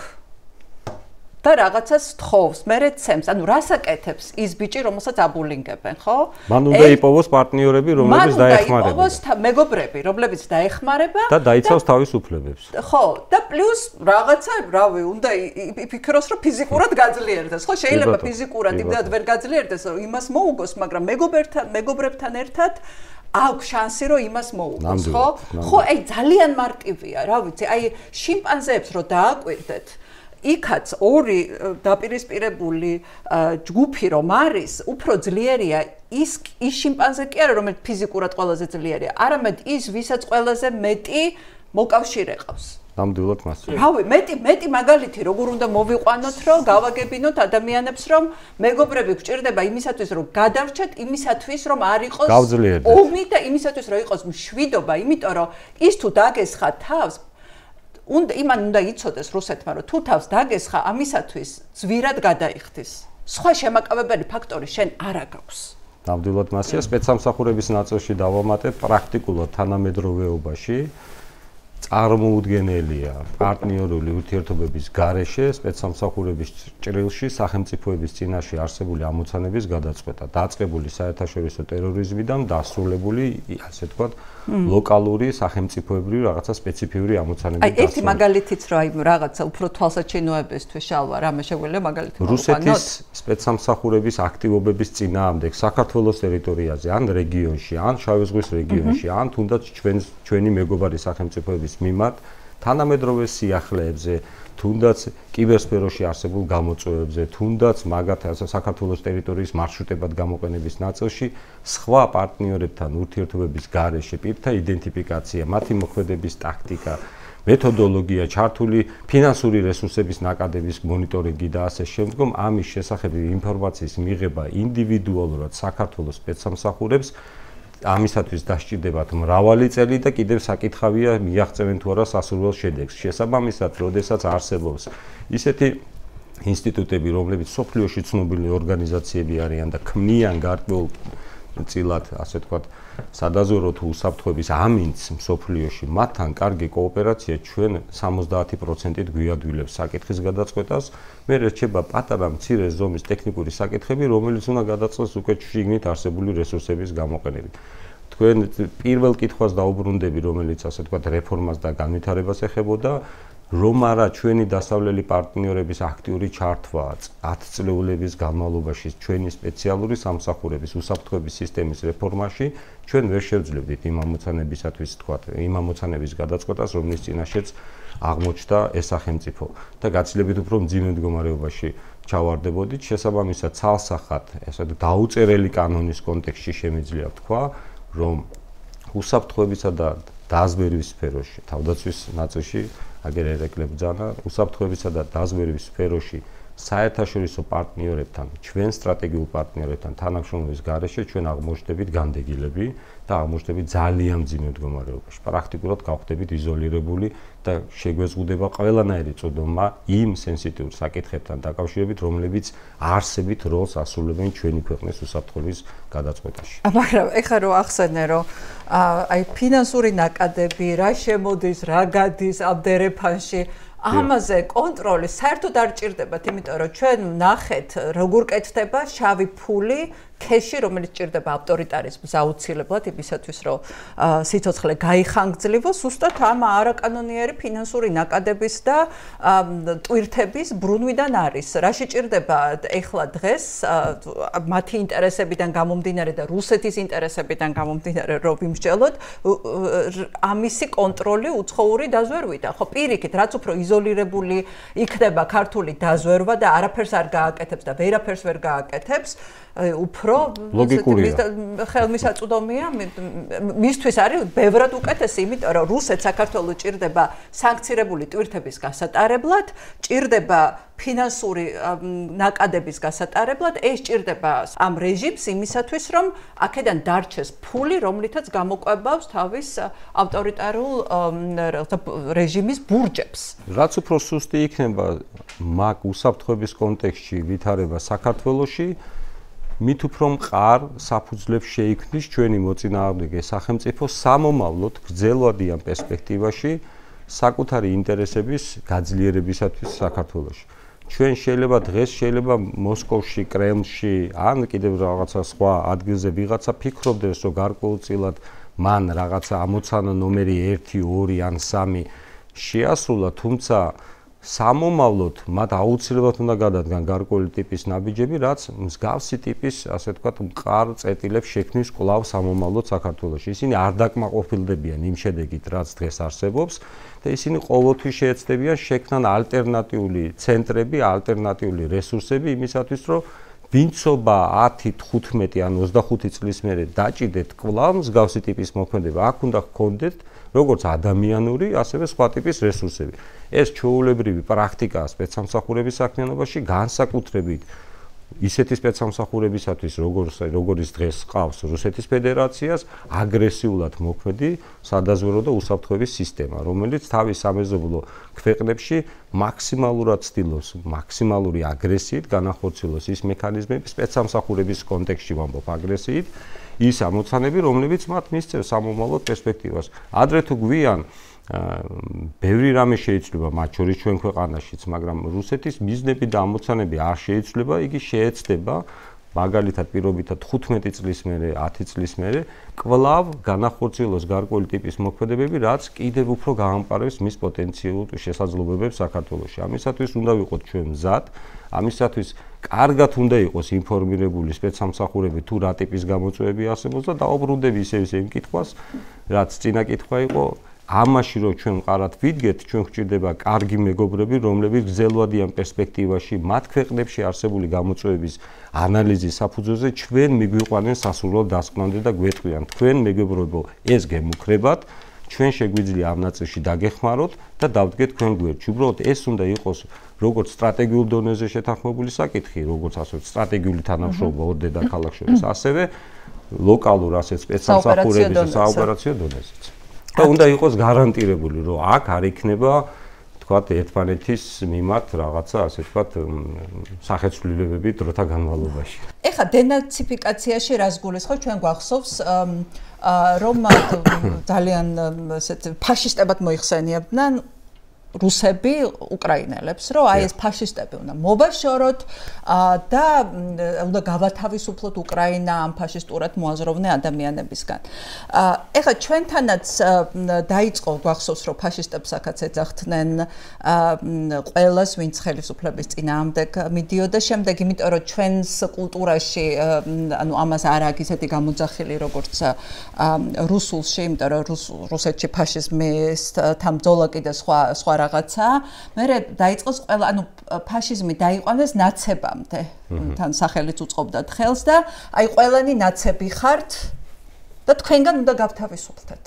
და რაღაცას თხოვს, მერე ცემს, ანუ რას აკეთებს ის ბიჭი, რომელსაც აბულინგებენ, ხო? მან უნდა იპოვოს პარტნიორები, რომლებიც დაეხმარება. მან უნდა იპოვოს მეგობრები, რომლებიც დაეხმარება და დაიცავს თავის უფლებებს. ხო, და პლუს რაღაცა, რავი, უნდა იფიქროს, რომ ფიზიკურად გაძლიერდეს, ხო? შეიძლება ფიზიკურად იმდენად ვერ გაძლიერდეს, რომ იმას მოუგოს, მაგრამ მეგობრებთან ერთად აქვს შანსი, რომ იმას მოუგოს, ხო? ხო, აი ძალიან მარტივია, რა ვიცი, აი შიმპანზეებს რო დააკვირდეთ იქაც ორი დაპირისპირებული ჯგუფი რომ არის, უფრო ძლიერია ის შიმპანზე კი არა, რომელიც ფიზიკურად ყველაზე ძლიერია, არამედ ის, ვისაც ყველაზე მეტი მოკავშირე ყავს. ნამდვილად მასწავლე. რავი, მეტი მაგალითი როგორ უნდა მოვიყვანოთ, რომ გავაგებინოთ ადამიანებს, რომ მეგობრები გვჭირდება იმისათვის, რომ გადარჩეთ, იმისათვის, რომ არ იყოს ომი და იმისათვის, რომ იყოს მშვიდობა, იმიტომ რომ ის თუ დაგესხა თავს იმან უნდა იცოდეს რუსეთმა, რომ თუ თავს დაგესხა, ამისათვის ძვირად გადაიხდის. სხვა შემაკავებელი ფაქტორი შენ არ აქვს. ნამდვილად მასია სპეცსამსახურების ნაწილში დავამატებ პრაქტიკულად თანამედროვეობაში წარმოუდგენელია პარტნიორული ურთიერთობების გარეშე სპეცსამსახურების ჭრილში სახელმწიფოების წინაშე არსებული ამოცანების გადაწყვეტა, დაწყებული საერთაშორისო ტერორიზმიდან დასრულებული, ასე ვთქვათ, ლოკალური სახელმწიფოებრივი რაღაცა სპეციფიური ამოცანების დასრულება. ერთი მაგალითიც რა იმ რაღაცა უფრო თვალსაჩინოებისთვის შალვა, რამე შეგვიძლია მაგალითი მოვყვანოთ. რუსეთის სპეცსამსახურების აქტივობების წინააღმდეგ საქართველოს ტერიტორიაზე, ან რეგიონში, ან შავი ზღვის რეგიონში, ან თუნდაც ჩვენი მეგობარი სახელმწიფოების მიმართ თანამედროვე სიახლეებზე, თუნდაც კიბერსფეროში არსებულ გამოწვევებზე, თუნდაც მაგათ საქართველოს ტერიტორიის მარშრუტებად გამოყენების ნაწილში სხვა პარტნიორებთან ურთიერთობების გარეშე პირთა იდენტიფიკაცია, მათი მოქმედების ტაქტიკა, მეთოდოლოგია, ჩართული ფინანსური რესურსების ნაკადების მონიტორინგი და ასე შემდგომ ამის შესახებ ინფორმაციის მიღება ინდივიდუალურად საქართველოს სპეცსამსახურებს ამისათვის დასჭირდებათ მრავალი წელი და კიდევ საკითხავია მიაღწევენ თუ არა სასურველ შედეგს. შესაბამისად, როდესაც არსებობს ისეთი ინსტიტუტები, რომლებიც სოფლიოში ცნობილი ორგანიზაციები არიან და ქმნიან გარკვეულ წილად, ასე ვთქვათ, სადაზვერო თუ უსაფრთხოების ამინდს სოფლიოში, მათთან კარგი კოოპერაცია ჩვენ 70%-ით გვიადვილებს საკითხის გადაწყვეტას. მე რჩება პატარა მცირე ზომის ტექნიკური საკითხები, რომელიც უნდა გადაწყვეტოს უკვე შიგნით არსებული რესურსების გამოყენებით. თქვენ პირველ კითხვას დაუბრუნდები, რომელიც ასე ვთქვათ რეფორმას და განვითარებას ეხებოდა, რომ არა ჩვენი დასავლელი პარტნიორების აქტიური ჩართვა 10 წლეულების განმავლობაში ჩვენი სპეციალური სამსახურების უსაფრთხოების სისტემის რეფორმაში ჩვენ ვერ შევძლებდით იმ ამოცანებისათვის თქვათ იმ ამოცანების გადაწყვეტას, რომლის წინაშეც აღმოჩნდა ეს სახელმწიფო და გაცილებით უფრო მძიმე მდგომარეობაში ჩავარდებოდით. შესაბამისად, ცალსახად ესე დაუწერელი კანონის კონტექსტში შემიძლია ვთქვა, რომ უსაფრთხოებისა და დაზვერვის სფეროში, თავდაცვის ნაწილში აგერ ერეკლებ ბრძანა, უსაფრთხოებისა და დაზვერვის სფეროში საერთაშორისო პარტნიორებთან, ჩვენ სტრატეგიულ პარტნიორებთან თანამშრომლობის გარეშე ჩვენ აღმოჩნდებით განდეგილები და აღმოჩნდებით ძალიან მძიმე მდგომარეობაში. პრაქტიკულად გავხდებით იზოლირებული და შეგვეზღუდება ყველანაირი წოდომა იმ სენსიტიურ საკითხებთან დაკავშირებით, რომლებიც არსებით როლს ასრულებენ ჩვენი ქვეყნის უსაფრთხოების გადაწყვეტაში. მაგრამ ეხლა რო ახსენე, რომ აი ფინანსური ნაკადები, რა შემოდის, რა გადის ამ დერეფანში, ამაზე კონტროლი საერთოდ არ ჭირდებათ, იმიტომ რომ ჩვენ ნახეთ, როგორ კეთდება შავი ფული ქეში, რომელიც ჭირდება ავტორიტარიზმს აუცილებლად იმისათვის, რომ სიცოცხლე გაიხანგძლივოს, უბრალოდ ამ არაკანონიერი ფინანსური ნაკადების და ტვირთების ბრუნვიდან არის. რაში ჭირდება ეხლა დღეს მათი ინტერესებიდან გამომდინარე და რუსეთის ინტერესებიდან გამომდინარე, რომ ვიმსჯელოთ ამისი კონტროლი უცხოური დაზვერვიდან. ხო, პირიქით, რაც უფრო იზოლირებული იქნება ქართული დაზვერვა და არაფერს არ გააკეთებს და ვერაფერს ვერ გააკეთებს, უფრო ხელმისაწვდომია მისთვის არის ბევრად უკეთესი, იმიტომ რომ რუსეთს საქართველოს ჭირდება სანქცირებული ტვირთების გასატარებლად, ჭირდება ფინანსური ნაკადების გასატარებლად, ეს ჭირდება ამ რეჟიმს იმისათვის, რომ აქედან დარჩეს ფული, რომლითაც გამოყვებავს თავის ავტორიტარულ რეჟიმის ბურჯებს. რაც უფრო სუსტი იქნება მაგ უსაფრთხოების კონტექსტში ვითარება საქართველოში, მით უფრო მყარ საფუძვლებს შეიქმნის ჩვენი მოწინააღმდეგე სახელმწიფო სამომავლოდ გრძელვადიან პერსპექტივაში საკუთარი ინტერესების გაძლიერებისათვის საქართველოში. ჩვენ შეიძლება დღეს შეიძლება მოსკოვში, კრემლში, ან კიდევ რაღაცა სხვა ადგილზე ვიღაცა ფიქრობდეს, რომ გარკვეულწილად მან რაღაცა ამოცანა ნომერი 1, 2 ან 3 შეასრულა, თუმცა სამომავლოდ მათ აუცილებლად უნდა გადადგან გარკვეული ტიპის ნაბიჯები, რაც მსგავსი ტიპის, ასე ვთქვათ, მყარ წეტილებს შექმნის კვლავ სამომავლოდ საქართველოში. ისინი არ დაკმაყოფილდებიან იმ შედეგით, რაც დღეს არსებობს და ისინი ყოველთვის შეეცდებიან შექმნან ალტერნატიული ცენტრები, ალტერნატიული რესურსები იმისათვის, რომ ვინცობა 10, 15 ან 25 წლის მერე დაჭიდეთ კვლავ მსგავსი ტიპის მოქმედება, აქ უნდა გქონდეთ როგორც ადამიანური, ასევე სხვა ტიპის რესურსები. ეს ჩვეულებრივი პრაქტიკაა სპეცსამსახურების საქმიანობაში, განსაკუთრებით ისეთი სპეცსამსახურებისათვის, როგორც დღეს ყავს რუსეთის ფედერაციას, აგრესიულად მოქმედი სადაზვერვო და უსაფრთხოების სისტემა, რომელიც თავის სამეზობლო ქვეყნებში მაქსიმალურად ცდილობს, მაქსიმალური აგრესიით განახორციელოს ის მექანიზმები სპეცსამსახურების კონტექსტში ვამბობ აგრესიით, ის ამოცანები, რომლებიც მათ მისცემს სამომავლო პერსპექტივას. ადრე თუ გვიან ბევრი რამე შეიძლება მათ შორის ჩვენ ქვეყანაშიც, მაგრამ რუსეთის მიზნები და ამოცანები არ შეიცვლება, იგი შეეცდება მაგალითად პირობითად 15 წლის მერე, 10 წლის მერე კვლავ განახორციელოს გარკვეული ტიპის მოქმედებები, რაც კიდევ უფრო გაამყარებს მის პოტენციალურ შესაძლებლობებს საქართველოში. ამისათვის უნდა ვიყოთ ჩვენ მზად, ამისათვის კარგად უნდა იყოს ინფორმირებული სპეცსამსახურები თუ რა ტიპის გამოწვევები არსებობს და დაუბრუნდები ისევ იმ კითხვას, რაც წინა კითხვა იყო. ამაში რომ ჩვენ მყარად ვიდგეთ, ჩვენ გვჭირდება კარგი მეგობრები, რომლებიც გრძელვადიან პერსპექტივაში მათ ქვეყნებში არსებული გამოწვევების ანალიზის საფუძველზე ჩვენ მიგვიყვანენ სასურველ დასკვნამდე და გვეტყვიან, თქვენ მეგობრებო, ეს გემუქრებათ, ჩვენ შეგვიძლია ამ ნაწილში დაგეხმაროთ და დავდგეთ თქვენ გვერდში. უბრალოდ ეს უნდა იყოს როგორც სტრატეგიულ დონეზე შეთანხმებული საკითხი, როგორც ასე სტრატეგიული თანამშრომლობა ორ დედაქალაქს შორის, ასევე ლოკალურ ასეთ სპეცსამსახურების და საოპერაციო დონეზეც. და უნდა იყოს გარანტირებული, რომ აქ არ იქნება, თქვათ, ერთმანეთის მიმართ რაღაცა, ასე თქვათ, სახეცვლილებები დროთა განმავლობაში. ეხლა დენაციფიკაციაში რას გულისხმობთ? ჩვენ გვახსოვს, რომ ძალიან ესეთ ფაშისტებად მოიხსენიებდნენ რუსები უკრაინელებს, რომ აი ეს ფაშისტები უნდა მობაშოროთ და უნდა გავათავისუფლოთ უკრაინა ამ ფაშისტურად მოაზროვნე ადამიანებისგან. ეხლა ჩვენთანაც დაიწყო გვახსოვს, რომ ფაშისტებს აქაც ეძახდნენ ყველას, ვინც ხელისუფლების წინააღმდეგ მიდიოდა, შემდეგ იმიტომ რომ ჩვენს კულტურაში ანუ ამას არ აქვს ისეთი გამოძახილი როგორც რუსულში, იმიტომ რომ რუსეთში ფაშიზმის თან ბრძოლა კიდე სხვა რაღაცა, მერე დაიწყოს ყველა, ანუ ფაშიზმი დაიყვანეს ნაცებამდე, თან სახელიც უწყობდათ ხელს და აი ყველანი ნაცები ხართ და თქვენგან უნდა გავთავისუფლდეთ.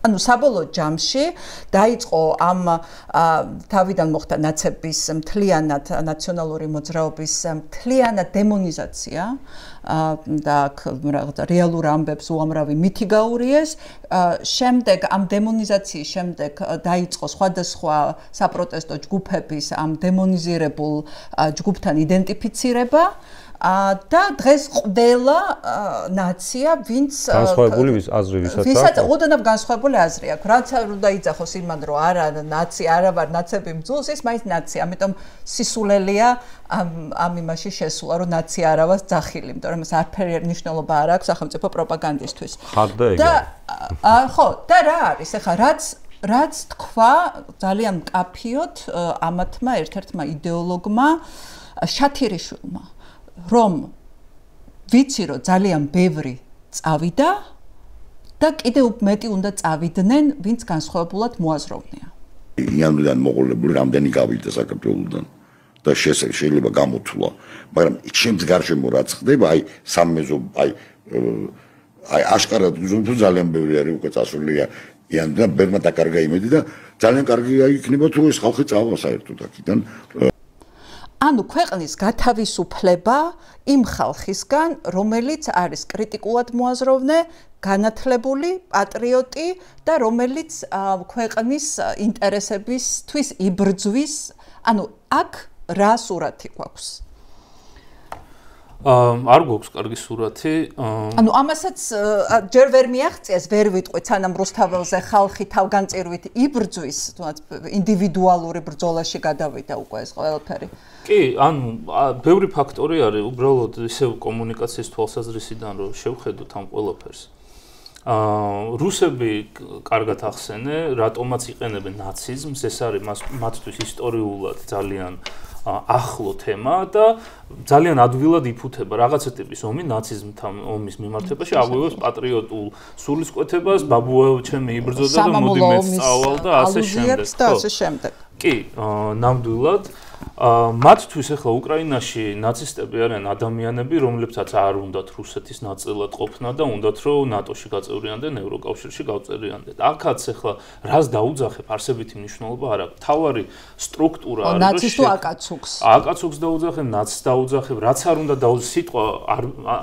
ანუ საბოლოო ჯამში დაიწყო ამ თავიდან მოხდა ნაცების მთლიანად ნაციონალური მოძრაობის მთლიანად დემონიზაცია და რაღაცა რეალურ ამბებს უამრავი მითი გაურიეს. შემდეგ ამ დემონიზაციის შემდეგ დაიწყო სხვადასხვა საპროტესტო ჯგუფების ამ დემონიზირებულ ჯგუფთან იდენტიფიცირება. და დღეს ყველა ნაცია, ვინც განსხვავებული აზრი ვისაც ოდნავ განსხვავებული აზრი აქვს. რაც უნდა იძახოს იმან, რომ არა ნაცია, არა ვარ ნაცები მძულს, ის მაინც ნაცია. ამიტომ სისულელია ამ იმაში შესულა, რომ ნაცია არა ვარ ძახილი, იმიტომ რომ ეს არაფერი მნიშვნელობა არ აქვს სახელმწიფო პროპაგანდისთვის. და ხო, და რა არის? ეხლა რაც თქვა ძალიან მკაფიოდ ამათმა ერთ-ერთმა იდეოლოგმა შათირიშვილმა, რომ ვიცი რომ ძალიან ბევრი წავიდა და კიდევ მეტი უნდა წავიდნენ, ვინც განსხვავებულად მოაზროვნეა. იანვრიდან მოყოლებული რამდენი გავიდა საქართველოსდან და შეიძლება გამოთვლა, მაგრამ ჩემს გარშემო რაც ხდება, აი სამეზო, აი აშკარად უზომთო ძალიან ბევრი არის უკვე წასულია იანვრიდან ბერმა დაკარგა იმედი და ძალიან კარგი იქნება თუ ეს ხალხი წავა საერთოდ აქედან. ანუ ქვეყნის გათავისუფლება იმ ხალხისგან, რომელიც არის კრიტიკულად მოაზროვნე, განათლებული, პატრიოტი და რომელიც ქვეყნის ინტერესებისთვის იბრძვის, ანუ აქ რა სურათი გვაქვს? არ გვაქვს კარგი სურათი. ანუ ამასაც ჯერ ვერ მიაღწიეს, ვერ ვიტყვით, სანამ რუსთაველზე ხალხი თავგანწირვით იბრძვის, თუნდაც ინდივიდუალური ბრძოლაში გადავიდა უკვე ეს ყველაფერი. კი, ანუ ბევრი ფაქტორი არის, უბრალოდ ისევ კომუნიკაციის თვალსაზრისიდან რომ შევხედოთ ამ ყველაფერს. რუსები კარგად ახსენე, რატომაც იყენებენ ნაციზმს, ეს არის მათთვის ისტორიულად ძალიან ახლო თემა და ძალიან ადვილად იფუთება რაღაცა ტიპის ომი ნაციზმთან ომის მიმართებაში აღვივებს პატრიოტულ სულისკვეთებას, ბაბუაო ჩემი იბრძოდა და მოდი მეც წავალ და ასე შემდეგ. კი, ნამდვილად მათთვის ახლა უკრაინაში ნაცისტები არიან ადამიანები, რომლებსაც არ უნდათ რუსეთის ნაწილად ყოფნა და უნდათ რომ ნატოში გაწევრიანდნენ, ევროკავშირში გავწერიანდნენ. აქაც ახლა რას დაუძახებ, არსებითი მნიშვნელობა არ აქვს. თავარი სტრუქტურა არის, ნაცისტ აკაცუკს. აკაცუკს დაუძახებ, ნაცისტს დაუძახებ, რაც არ უნდა დაუძახებ, სიტყვა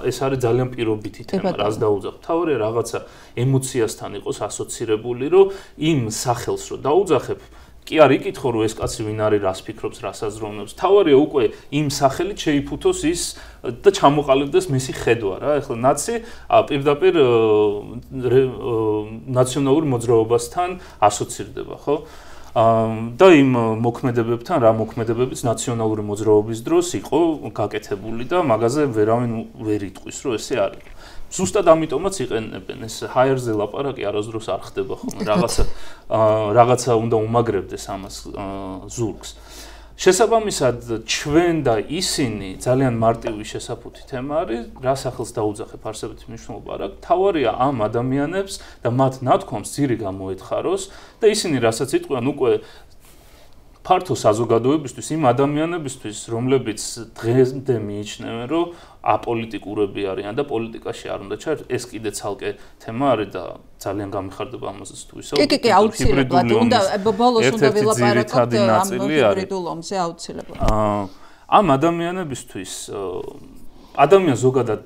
ეს არის ძალიან პირობითი თემა, რაც დაუძახებ. თავი რაღაცა ემოციასთან იყოს ასოცირებული, რომ იმ სახელს რო დაუძახებ, კი არ იკითხო რომ ეს კაცი ვინ არის, რას ფიქრობს, რას აზროვნებს. თავარია უკვე იმ სახელით შეიფუთოს ის და ჩამოყალიბდეს მისი ხედვა რა. ეხლა ნაცი პირდაპირ ნაციონალურ მოძრაობასთან ასოცირდება, ხო? და იმ მოქმედებებთან რა მოქმედებებიც ნაციონალური მოძრაობის დროს იყო გაკეთებული და მაგაზე ვერავინ ვერ იტყვის რომ ესე არის. ზუსტად ამიტომაც იყენებენ ეს ჰაერზე ლაპარაკი არასდროს არ ხდება ხოლმე რაღაცა უნდა უმაგრებდეს ამას ზურგს. შესაბამისად ჩვენ და ისინი ძალიან მარტივი შესაფუთი თემა არის, რა სახელს დაუძახებ არსებითი მნიშვნელობა არ აქვს. თავარია ამ ადამიანებს და მათ ნათქვამს ძირი გამოეთხაროს და ისინი რასაც იტყვიან უკვე ფართო საზოგადოებისთვის იმ ადამიანებისთვის, რომლებიც დღემდე მიიჩნევენ, რომ აპოლიტიკურები არიან და პოლიტიკაში არ უნდა ჩაერთო, ეს კიდე ცალკე თემა არის და ძალიან გამიხარდება ამაზე თუ ისე. კი, აუცილებლად უნდა ბოლოს უნდა ვილაპარაკოთ ამ ჰიბრიდულ ომზე აუცილებლად. ამ ადამიანებისთვის ადამიანს ზოგადად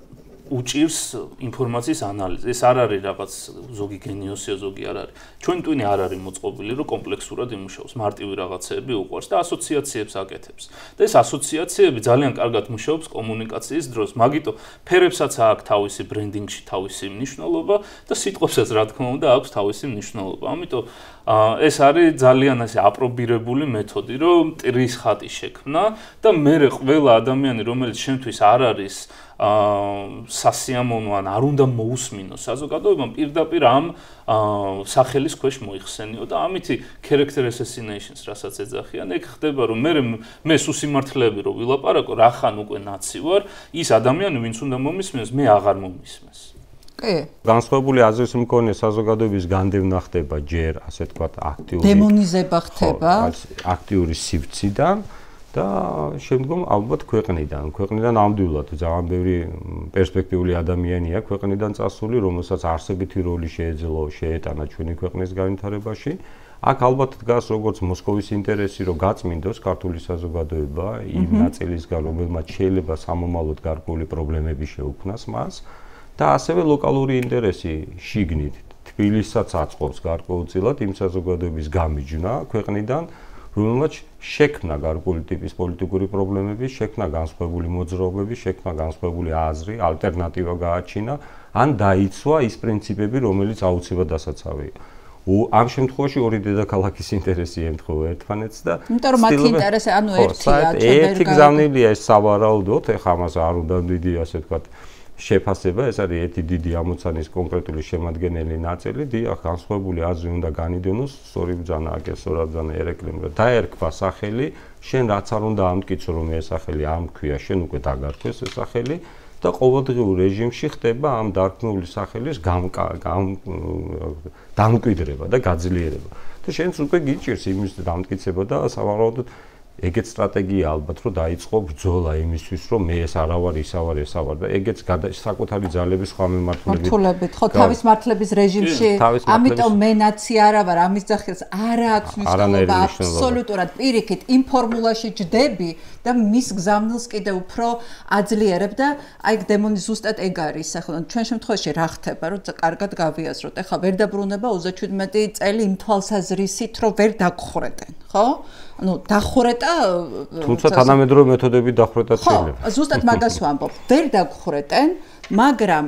უჭირს ინფორმაციის ანალიზი. ეს არ არის რაღაც ზოგი გენიოსია, ზოგი არ არის. ჩვენ ტვინი არ არის მოწყობილი, რომ კომპლექსურად იმუშაოს, მარტივი რაღაცეები უყვარს და ასოციაციებს აკეთებს. და ეს ასოციაციები ძალიან კარგად მუშაობს კომუნიკაციის დროს, მაგიტო ფერებსაც აქვს თავისი ბრენდინგში თავისი მნიშვნელობა და სიტყვებსაც რა თქმა უნდა აქვს თავისი მნიშვნელობა. ამიტომ ეს არის ძალიან ასე აპრობირებული მეთოდი, რომ მტრის ხატი შექმნა და მე ყველა ადამიანი, რომელიც შენთვის არ არის სასიამოვნო ან არ უნდა მოусმინოს საზოგადოებამ პირდაპირ ამ სახელის ქვეშ მოიხსენიო და ამითი character assassinations რასაც ეძახიან, ეგ ხდება რომ მე სუსიმართლეები რომ ვილაპარაკო, რახან უკვე ნაცი ვარ, ის ადამიანი ვინც უნდა მომისმენოს, მე აღარ მომისმენს. კი. განსხვავებული აზრის მქონე საზოგადოების განდევნა ხდება ჯერ, ასე ვთქვათ, აქტიური დემონიზება ხდება, აქტიური სივრციდან და შემდგომ ალბათ ქვეყნიდან ნამდვილად ძალიან ბევრი პერსპექტიული ადამიანია ქვეყნიდან წასული, რომელსაც არსებითი როლი შეეტანა ჩვენი ქვეყნის განვითარებაში. აქ ალბათ დგას როგორც მოსკოვის ინტერესი, რომ გაწმინდოს ქართული საზოგადოება იმ ნაწილისგან, რომელმაც შეიძლება სამომავლოდ გარკვეული პრობლემები შეუქმნას მას და ასევე ლოკალური ინტერესი შიგნით თბილისსაც აწყობს გარკვეულწილად იმ საზოგადოების გამიჯვნა ქვეყნიდან, რომელმაც შექმნა გარკვეული ტიპის პოლიტიკური პრობლემები, შექმნა განსხვავებული მოძრაობები, შექმნა განსხვავებული აზრი, ალტერნატივა გააჩინა, ან დაიცვა ის პრინციპები, რომელიც აუცილებლად დასაცავია. ამ შემთხვევაში ორი დედაქალაქის ინტერესი ემთხვევა ერთმანეთს და იმიტომ რომ მათი ინტერესი ანუ ერთია, ერთი გზავნილია ეს სავარაუდოდ, ეხლა ამას არ უნდა დიდი ასე ვთქვათ შეფასება, ეს არის ერთი დიდი ამოცანის კონკრეტული შემადგენელი ნაწილი, დიახ, განსხვავებული აზრი უნდა განიდენოს, სწორი ბრძანა აქ სწორად ბრძანა ერეკლემ, რომ დაერქვა სახელი, შენ რაც არ უნდა ამტკიცო, რომ ეს სახელი არ მქვია, შენ უკვე დაგარქვეს ეს სახელი და ყოველდღიურ რეჟიმში ხდება ამ დარქმეული სახელის დამკვიდრება და გაძლიერება. და შენც უკვე გიჭირს იმის დამტკიცება და სავარაუდოდ ეგეც სტრატეგია ალბათ რომ დაიწყო ბრძოლა იმისთვის რომ მე ეს არა ვარ ის ვარ და ეგეც საკუთარი ძალების სხვა მართლებით ხო თავის მართლების რეჟიმში ამიტომ მე ნაცი არა ვარ ამის ძახილს არა აქვს მნიშვნელობა აბსოლუტურად პირიქით იმ ფორმულაში ჯდები და მის გზავნილს კიდე უფრო აძლიერებ და აი დემონი ზუსტად ეგ არის ახლა ჩვენ შემთხვევაში რა ხდება რომ კარგად გავიაზროთ ეხლა ვერ დაბრუნება 37 წელი იმ თვალსაზრისით რომ ვერ დაგხურეტენ ხო ანუ დახურეტა თუმცა თანამედროვე მეთოდები დახურეტა შეიძლება ხო ზუსტად მაგას ვამბობ ვერ დაგხურეტენ მაგრამ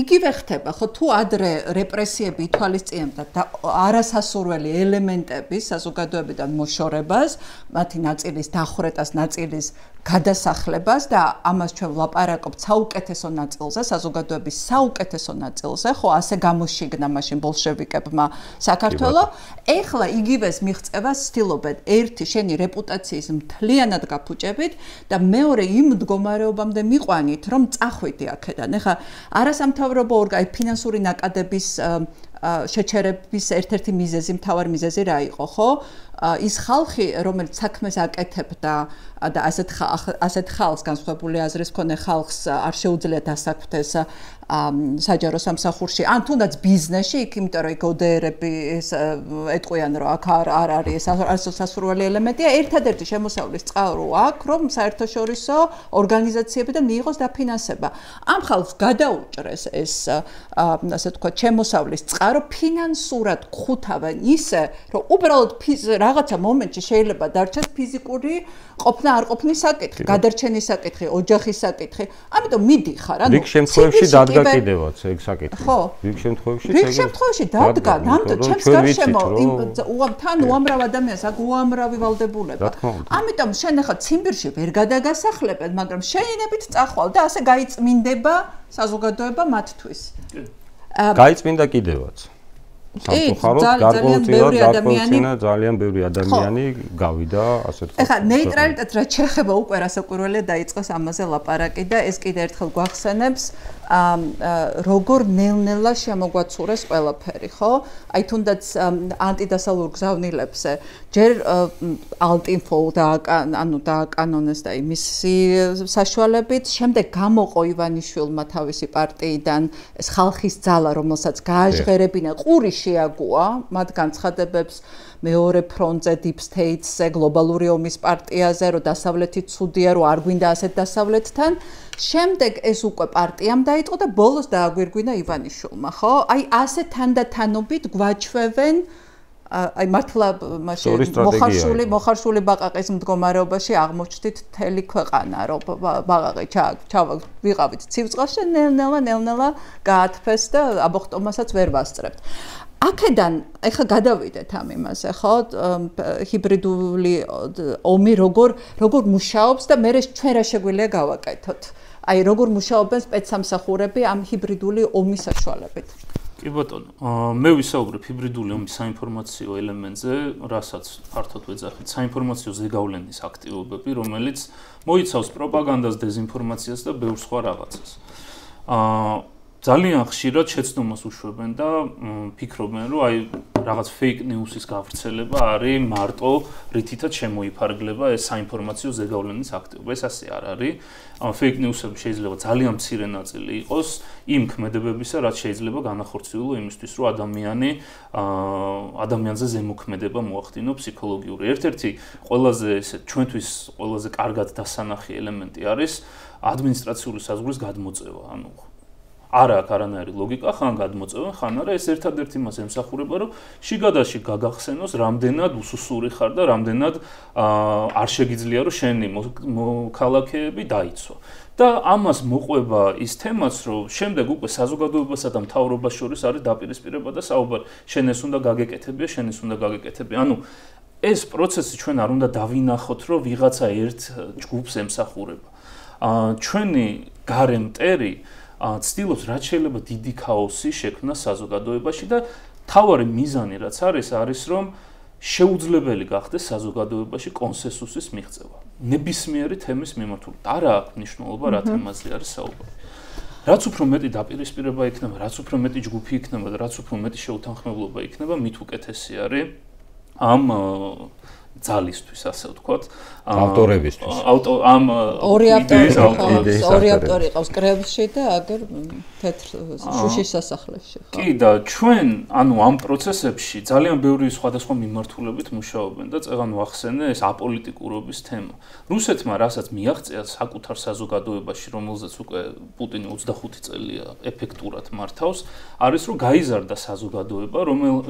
იგივე ხდება ხო თუ ადრე რეპრესიები ითვალისწინებდა და არასასურველი ელემენტების საზოგადოებიდან მოშორებას მათი ნაწილის დახურეტას ნაწილის გადასახლებას და ამას ჩვენ ვლაპარაკობთ საუკეთესო ნაწილზე საზოგადოების საუკეთესო ნაწილზე ხო ასე გამოშიგნა მაშინ ბოლშევიკებმა საქართველოს ეხლა იგივეს მიღწევას ცდილობენ ერთი შენი რეპუტაციის მთლიანად გაფუჭებით და მეორე იმ მდგომარეობამდე მიყვანით რომ წახვიდე აქედან ეხლა არასამთავრობო ორგანო ფინანსური ნაკადების შეჩერების ერთ-ერთი მიზეზი მთავარი მიზეზი რა იყო ხო ის ხალხი რომელიც საქმეს აკეთებდა და ასეთ ხალხს განსხვავებული აზრის მქონე ხალხს არ შეუძლია დასაქმდეს საჯარო სამსახურში, ან თუნდაც ბიზნესში, იქ იმიტომ რომ ODR-ები ეტყვიან რომ აქ არ არის სასურველი ელემენტია, ერთადერთი შემოსავლის წყარო აქვს, რომ საერთაშორისო ორგანიზაციებიდან მიიღოს დაფინანსება. ამ ხალხს გადაუჭრეს ეს ასე ვთქვათ, შემოსავლის წყარო ფინანსურად ხუთავენ ისე, რომ უბრალოდ რაღაცა მომენტში შეიძლება დარჩეს ფიზიკური ყოფნა არ ყოფნის საკითხი, გადარჩენის საკითხი, ოჯახის საკითხი. ამიტომ მიდიხარ, ანუ რიგ შემთხვევაში დადგა კიდევაც ეგ საკითხი. ხო. რიგ შემთხვევაში დადგა, ნამდვილად ჩემს გარშემო თან უამრავ ადამიანს აქ უამრავი ვალდებულება. ამიტომ შენ ახლა ციმბირში ვერ გადაგასახლებენ, მაგრამ შეინებით წახვალ და ასე გაიწმინდება საზოგადოება მათთვის. გაიწმინდა კიდევაც. სამწუხაროდ ძალიან ბევრი ადამიანი გავიდა ასე ვთქვათ. ეხლა ნეიტრალიტეტ რაც შეეხება უკვე რასაკვირველია დაიწყოს ამაზე ლაპარაკი და ეს კიდე ერთხელ გვახსენებს როგორ ნელ-ნელა შემოგვაცურეს ყველაფერი, ხო? აი თუნდაც ანტიდასალურ გზავნილებზე ჯერ ალტინფო დააკანონეს და მისი საშუალებით, შემდეგ გამოყო ივანიშვილმა თავისი პარტიიდან ეს ხალხის ძალა, რომელსაც გააჟღერებინა ყური შეაგუა მათ განცხადებებს მეორე ფრონტზე, Deep State-ზე, გლობალური ომის პარტიაზე, რომ დასავლეთი ცუდია, რომ არ გვინდა ასეთ დასავლეთთან. შემდეგ ეს უკვე პარტიამ დაიწყო და ბოლოს დააგვირგვინა ივანიშვილმა, ხო? აი ასე თანდათანობით გვაჩვევენ აი მართლა მოხარშული ბაყაყის მდგომარეობაში აღმოჩნდით მთელი ქვეყანა, რომ ბაყაყი ვიყავით ცივწყალში, ნელ-ნელა გაათფეს და აბოხტომასაც ვერ ვასწრებთ. აქედან ეხლა გადავიდეთ ამ იმაზე, ხო? ჰიბრიდული ომი როგორ მუშაობს და მე ჩვენ რა შეგვიძლია გავაკეთოთ? აი როგორ მუშაობენ სპეცსამსახურები ამ ჰიბრიდული ომის საშუალებით? კი ბატონო, მე ვისაუბრებ ჰიბრიდული ომის საინფორმაციო ელემენტზე, რასაც ფართოდ ვეძახით, საინფორმაციო ზეგავლენის აქტივობები, რომელიც მოიცავს პროპაგანდას, დეზინფორმაციას და ბევრ სხვა რაღაცას. ძალიან ხშირად შეცდომას უშვებენ და ფიქრობენ, რომ აი რაღაც fake news-ის გავრცელება არის მარტო რითითაც შემოიფარგლება ეს საინფორმაციო ზეგავლენის აქტივობა. ეს ასე არ არის. fake news-ები შეიძლება ძალიან მცირე ნაწილი იყოს იმ ქმედებებისა, რაც შეიძლება განახორციელო იმისთვის, რომ ადამიანზე ზემოქმედება მოახდინო ფსიქოლოგიური. ერთ-ერთი ყველაზე ჩვენთვის ყველაზე კარგად დასანახი ელემენტი არის ადმინისტრაციული საზღვრის გადმოწევა. ანუ არა აქ არანაირი ლოგიკა, ხან გადმოწევენ, ხან არა, ეს ერთადერთი მას ემსახურება, რომ შიგადაში გაგახსენოს, რამდენად უსუსური ხარ და რამდენად არ შეგიძლია, რომ შენი მოქალაქეები დაიცვა. და ამას მოყვება ის თემაც, რომ შემდეგ უკვე საზოგადოებასა და მთავრობას შორის არის დაპირისპირება და საუბარი, შენ ეს უნდა გაგეკეთებია, შენ ეს უნდა გაგეკეთებია. ანუ ეს პროცესი ჩვენ არ უნდა დავინახოთ, რომ ვიღაცა ერთ ჯგუფს ემსახურება. ჩვენი გარე მტერი ცდილობს რაც შეიძლება დიდი ქაოსი შექმნა საზოგადოებაში და თავარი მიზანი რაც არის რომ შეუძლებელი გახდეს საზოგადოებაში კონსენსუსის მიღწევა ნებისმიერი თემის მიმართულებით. არა აქვს მნიშვნელობა რა თემაზე არის საუბარი. რაც უფრო მეტი დაპირისპირება იქნება, რაც უფრო მეტი ჯგუფი იქნება და რაც უფრო მეტი შეუთანხმებლობა იქნება, მით უკეთესი არის ამ ძალისთვის, ასე ვთქვათ, ავტორებისთვის. ამ ორი ავტორი ყავს კრებში და აგერ თეთრ შუშის სასახლეში, ხო? კი და ჩვენ, ანუ ამ პროცესებში ძალიან ბევრი სხვადასხვა მიმართულებით მუშაობენ და წეგან ვახსენე ეს აპოლიტიკურობის თემა. რუსეთმა რასაც მიაღწია საკუთარ საზოგადოებაში, რომელზეც უკვე პუტინი 25 წელია ეფექტურად მართავს, არის რომ გაიზარდა საზოგადოება,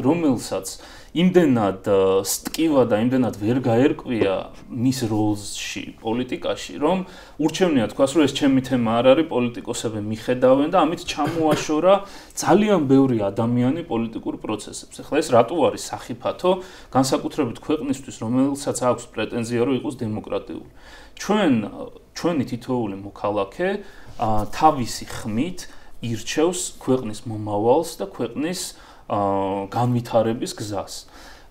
რომელსაც იმდენად სტკივა და იმდენად ვერ გაერკვია მის როლში პოლიტიკაში, რომ ურჩევნია თქვას, რომ ეს ჩემი თემა არ არის, პოლიტიკოსები მიხედავენ და ამით ჩამოაშორა ძალიან ბევრი ადამიანი პოლიტიკურ პროცესებს. ეხლა ეს რატო არის სახიფათო, განსაკუთრებით ქვეყნისთვის, რომელსაც აქვს პრეტენზია, რომ იყოს დემოკრატიული. ჩვენი თითოეული მოქალაქე თავისი ხმით ირჩევს ქვეყნის მომავალს და ქვეყნის განვითარების გზას.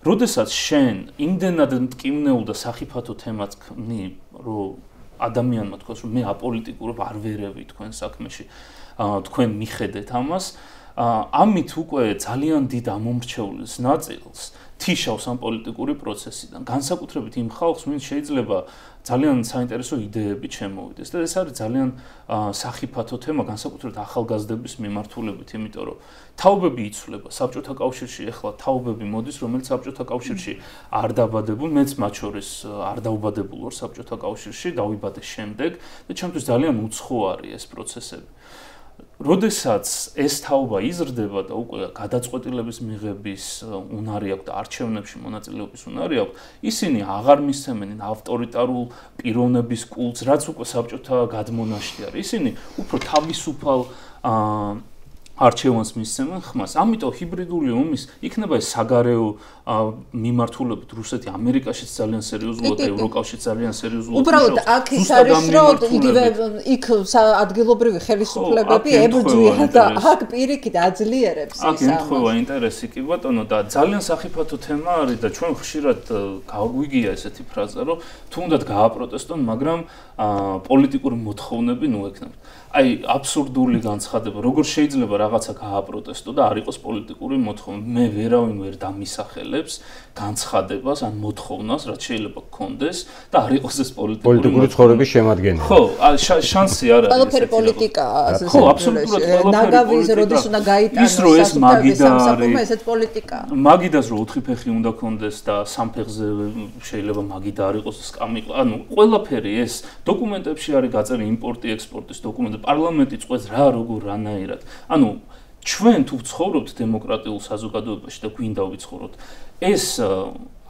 როდესაც შენ იმდენად მტკივნეულ და სახიფათო თემას ქმნი, რომ ადამიანმა თქვას, რომ მე აპოლიტიკურობ არ ვერევი თქვენ საქმეში, თქვენ მიხედეთ ამას, ამით უკვე ძალიან დიდ ამომრჩეულის ნაწილს თიშავს ამ პოლიტიკური პროცესიდან. განსაკუთრებით იმ ხალხს, ვინც შეიძლება ძალიან საინტერესო იდეები შემოვიდეს და ეს არის ძალიან სახიფათო თემა, განსაკუთრებით ახალგაზრდების მიმართულებით, იმიტომ რომ თაობები იცვლება საბჭოთა კავშირში, ეხლა თაობები მოდის, რომელიც საბჭოთა კავშირში არ დაბადებულ, მეც მათ შორის არ დაუბადებულ ვარ საბჭოთა კავშირში, დავიბადე შემდეგ და ჩემთვის ძალიან უცხო არის ეს პროცესები. როდესაც ეს თაობა იზრდება და უკვე გადაწყვეტილების მიღების უნარი აქვს და არჩევნებში მონაწილეობის უნარი აქვს, ისინი აღარ მისცემენ ავტორიტარულ პიროვნების კულტს, რაც უკვე საბჭოთა გადმონაშთი არის. ისინი უფრო თავისუფალ არჩევანს მისცემენ ხმას. ამიტომ ჰიბრიდული ომის იქნება ეს საგარეო მიმართულებით რუსეთი ამერიკაშიც ძალიან სერიოზულად, ევროკავშირშიც ძალიან სერიოზულად. უბრალოდ აქ ის არის, რომ იგივე იქ ადგილობრივი ხელისუფლებები ებრძვიან და აქ პირიქით აძლიერებს ეს ამას. აქ ემთხვევა ინტერესი კი ბატონო და ძალიან სახიფათო თემა არის და ჩვენ ხშირად გაგვიგია ესეთი ფრაზა, რომ თუნდაც გააპროტესტონ, მაგრამ პოლიტიკური მოთხოვნები ნუ ექნებათ. აი აბსურდული განცხადება, როგორ შეიძლება რაღაცა გააპროტესტო და არ იყოს პოლიტიკური მოთხოვნა. მე ვერავინ ვერ დამისახელებს განცხადებას ან მოთხოვნას, რაც შეიძლება გქონდეს და არ იყოს ეს პოლიტიკური ცხოვრების შემადგენელი. ხო, შანსი არ არის. ყველაფერი პოლიტიკაა, ასე ხო, აბსოლუტურად ყველაფერი. ნაგავის როდის უნდა გაიტანოს ის რო ეს მაგიდა არის. ესეც პოლიტიკაა. მაგიდას რო 4 ფეხი უნდა გქონდეს და 3 ფეხზე შეიძლება მაგიდა არ იყოს სკამი. ანუ ყველაფერი ეს დოკუმენტებში არის გაწერილი იმპორტი, ექსპორტის დოკუმენტები. პარლამენტი წყვეტს რა როგორ რანაირად. ანუ ჩვენ თუ ვცხოვრობთ დემოკრატიულ საზოგადოებაში და გვინდა ვიცხოვროთ, ეს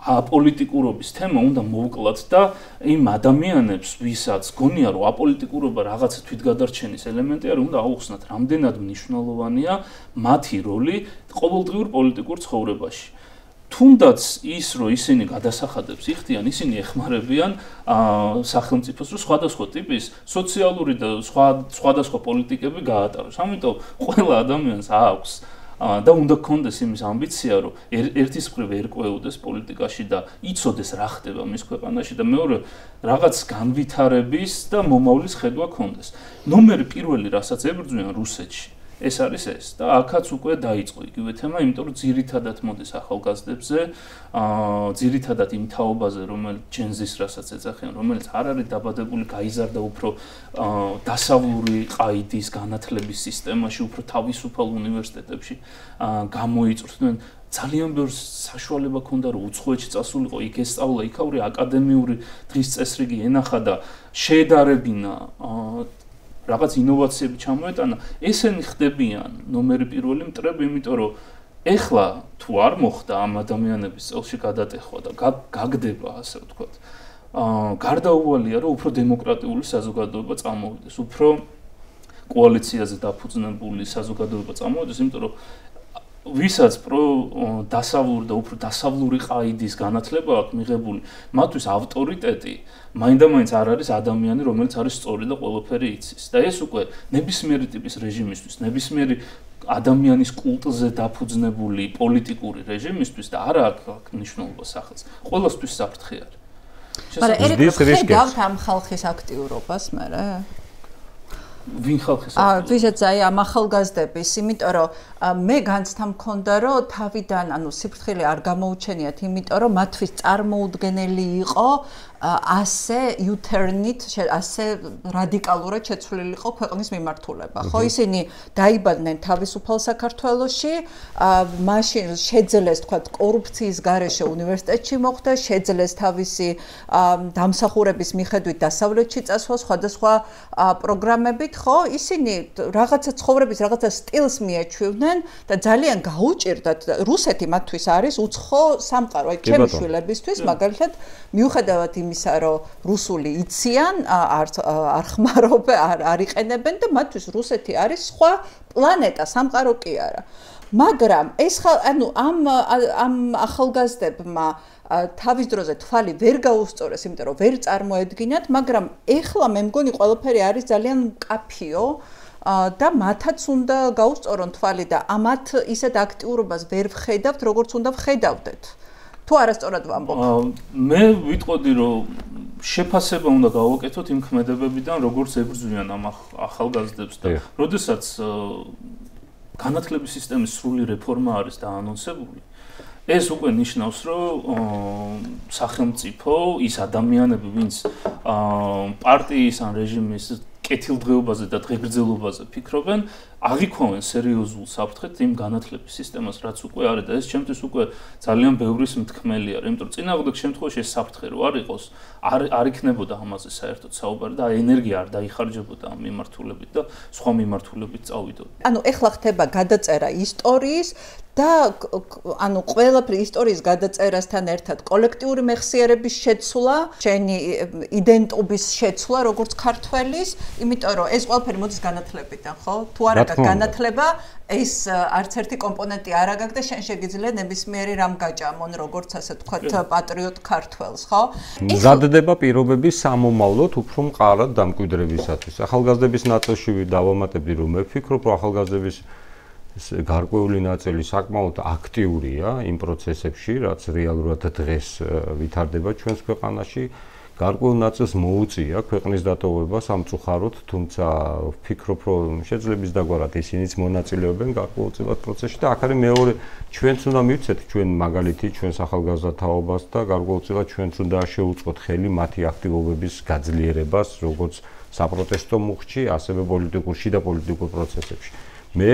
აპოლიტიკურობის თემა უნდა მოვკლათ და იმ ადამიანებს, ვისაც გონია რომ აპოლიტიკურობა რაღაცა თვითგადარჩენის ელემენტი არის, უნდა აუხსნათ, რამდენად მნიშვნელოვანია მათი როლი ყოველდღიურ პოლიტიკურ ცხოვრებაში. თუნდაც ის რომ ისინი გადასახადებს იხდიან, ისინი ეხმარებიან სახელმწიფოს, რომ სხვადასხვა ტიპის სოციალური და სხვადასხვა პოლიტიკები გაატაროს. ამიტომ ყველა ადამიანს აქვს და უნდა გქონდეს იმის ამბიცია, რომ ერთის მხრივ ერკვეოდეს პოლიტიკაში და იცოდეს რა ხდება მის ქვეყანაში და მეორე რაღაც განვითარების და მომავლის ხედვა გქონდეს. ნომერი პირველი, რასაც ებრძვიან რუსეთში, ეს არის ეს და აქაც უკვე დაიწყო იგივე თემა, იმიტომ რომ ძირითადად მოდის ახალგაზრდებზე, ძირითადად იმ თაობაზე, რომელიც ჯენზის რასაც ეძახიან, რომელიც არ არის დაბადებული, გაიზარდა უფრო დასავლური ყაიდის განათლების სისტემაში, უფრო თავისუფალ უნივერსიტეტებში გამოიწვრთნენ. ძალიან ბევრ საშუალება ჰქონდა, რომ უცხოეთში წასულიყო, იქ ესწავლა, იქაური აკადემიური დღის წესრიგი ენახა და შეედარებინა რაღაც ინოვაციები ჩამოეტანა, ესენი ხდებიან ნომერი პირველი მტრები, იმიტომ რომ ეხლა თუ არ მოხდა ამ ადამიანების წელში გადატეხვა და გაგდება, ასე ვთქვათ, გარდაუვალია, რომ უფრო დემოკრატიული საზოგადოება წამოვიდეს, უფრო კოალიციაზე დაფუძნებული საზოგადოება წამოვიდეს, იმიტომ რომ ვისაც დასავლური და უფრო დასავლური ყაიდის განათლება აქვს მიღებული, მათთვის ავტორიტეტი მაინდამაინც არ არის ადამიანი, რომელიც არის სწორი და ყველაფერი იცის. და ეს უკვე ნებისმიერი ტიპის რეჟიმისთვის, ნებისმიერი ადამიანის კულტზე დაფუძნებული პოლიტიკური რეჟიმისთვის და არა აქვს მნიშვნელობა სახელს. ყველასთვის საფრთხე არის. მაგრამ ერიკ, ხედავთ ამ ხალხის აქტიურობას მერე? ვინ ხალხის? ვისაც აი ამ ახალგაზრდების, იმიტომ რომ მე განცდა მქონდა, რომ თავიდან, ანუ სიფრთხილე არ გამოუჩენიათ, იმიტომ რომ მათთვის წარმოუდგენელი იყო ასე U-turn-ით, ასე რადიკალურად შეცვლილი იყო ქვეყნის მიმართულება. ხო, ისინი დაიბადნენ თავისუფალ საქართველოში, მაშინ შეძლეს, თქვათ, კორუფციის გარეშე უნივერსიტეტში მოხვდა, შეძლეს თავისი დამსახურების მიხედვით დასავლეთში წასვლა სხვადასხვა პროგრამებით, ხო, ისინი რაღაცა ცხოვრების, რაღაცა სტილს მიეჩვივნენ და ძალიან გაუჭირდათ. რუსეთი მათთვის არის უცხო სამყარო, აი ჩემი შვილებისთვის, მაგალითად, მიუხედავად იმისა, რომ რუსული იციან, არ ხმარობენ, არ იყენებენ და მათთვის რუსეთი არის სხვა პლანეტა, სამყარო კი არა. მაგრამ ეს ანუ ამ ახალგაზრდებმა თავის დროზე თვალი ვერ გაუსწორეს, იმიტომ რომ ვერ წარმოედგინათ, მაგრამ ეხლა მე მგონი ყველაფერი არის ძალიან მკაფიო და მათაც უნდა გაუსწორონ თვალი და ამათ ისეთ აქტიურობას ვერ ვხედავთ, როგორც უნდა ვხედავდეთ. თუ არასწორად ვამბობ. მე ვიტყოდი, რომ შეფასება უნდა გავაკეთოთ იმ ქმედებებიდან, როგორც ებრძვიან ამ ახალგაზრდებს და როდესაც განათლების სისტემის სრული რეფორმა არის დაანონსებული. ეს უკვე ნიშნავს, რომ სახელმწიფო ის ადამიანები, ვინც პარტიის ან რეჟიმის კეთილდღეობაზე და დღეგრძელობაზე ფიქრობენ, აღიქვამენ სერიოზულ საფრთხედ იმ განათლების სისტემას, რაც უკვე არის და ეს ჩემთვის უკვე ძალიან ბევრის მთქმელი არის, იმიტომ რომ წინააღმდეგ შემთხვევაში ეს საფრთხე რო არ იყოს, არ იქნებოდა ამაზე საერთოდ საუბარი და ენერგია არ დაიხარჯებოდა ამ მიმართულებით და სხვა მიმართულებით წავიდოდა. ანუ ეხლა ხდება გადაწერა ისტორიის და ანუ ყველაფერი ისტორიის გადაწერასთან ერთად კოლექტიური მეხსიერების შეცვლა, შენი იდენტობის შეცვლა როგორც ქართველის, იმიტომ რომ ეს ყველაფერი მოდის განათლებიდან, ხო? თუ არ აქვს განათლება, ეს არც ერთი კომპონენტი არ აქვს და შენ შეგიძლია ნებისმიერი რამ გაჭამონ, როგორც ასე ვთქვათ, პატრიოტ ქართველს, ხო? მზადდება პირობები სამომავლოდ უფრო მყარად დამკვიდრებისათვის. ახალგაზრდების ნაწილში დავამატებდი, რომ მე ვფიქრობ, რომ ახალგაზრდების გარკვეული ნაწილი საკმაოდ აქტიურია იმ პროცესებში, რაც რეალურად დღეს ვითარდება ჩვენს ქვეყანაში. გარკვეულ ნაწილს მოუწია ქვეყნის დატოვება სამწუხაროდ, თუმცა ვფიქრობ, რომ შეძლებს დაგვარად ისინიც მონაწილეობენ გარკვეულწილად პროცესში და აქ არის მეორე, ჩვენც უნდა მივცეთ ჩვენ მაგალითი ჩვენს ახალგაზრდა თაობას და გარკვეულწილად ჩვენც უნდა შეუწყოთ ხელი მათი აქტივობების გაძლიერებას, როგორც საპროტესტო მუხტში, ასევე პოლიტიკურში და პოლიტიკურ პროცესებში. მე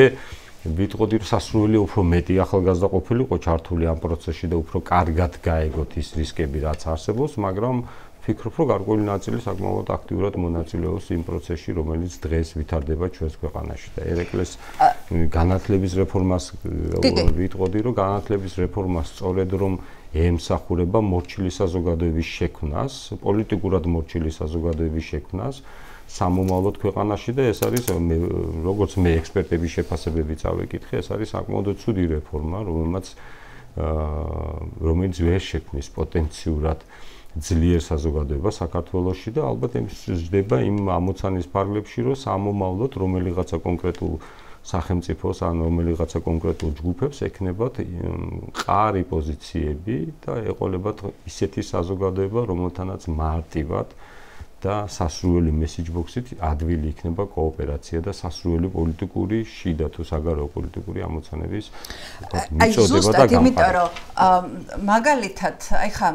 ვიტყოდი, რომ სასურველი უფრო მეტი ახალგაზრდა ყოფილიყო ჩართული ამ პროცესში და უფრო კარგად გაეგოთ ის რისკები, რაც არსებობს, მაგრამ ვფიქრობ, რომ გარკვეული ნაწილი საკმაოდ აქტიურად მონაწილეობს იმ პროცესში, რომელიც დღეს ვითარდება ჩვენს ქვეყანაში და ერეკლეს განათლების რეფორმას ვიტყოდი, რომ განათლების რეფორმა სწორედ რომ ემსახურება მორჩილი საზოგადოების შექმნას, პოლიტიკურად მორჩილი საზოგადოების შექმნას სამომავლოდ ქვეყანაში და ეს არის როგორც მე ექსპერტების შეფასებები წავეკითხე, ეს არის საკმაოდ ცუდი რეფორმა, რომელიც ვერ შექმნის პოტენციურად ძლიერ საზოგადოებას საქართველოში და ალბათ ეს ჯდება იმ ამოცანის ფარგლებში, რომ სამომავლოდ რომელიღაცა კონკრეტულ სახელმწიფოს ან რომელიღაცა კონკრეტულ ჯგუფებს ექნებათ მყარი პოზიციები და ეყოლებათ ისეთი საზოგადოება, რომელთანაც მარტივად და სასურველი მესიჯ ბოქსით ადვილი იქნება კოოპერაცია და სასურველი პოლიტიკური შიდა თუ საგარეო პოლიტიკური ამოცანების მიწოდება და გამყარება. იმიტომ რომ მაგალითად, აი ხა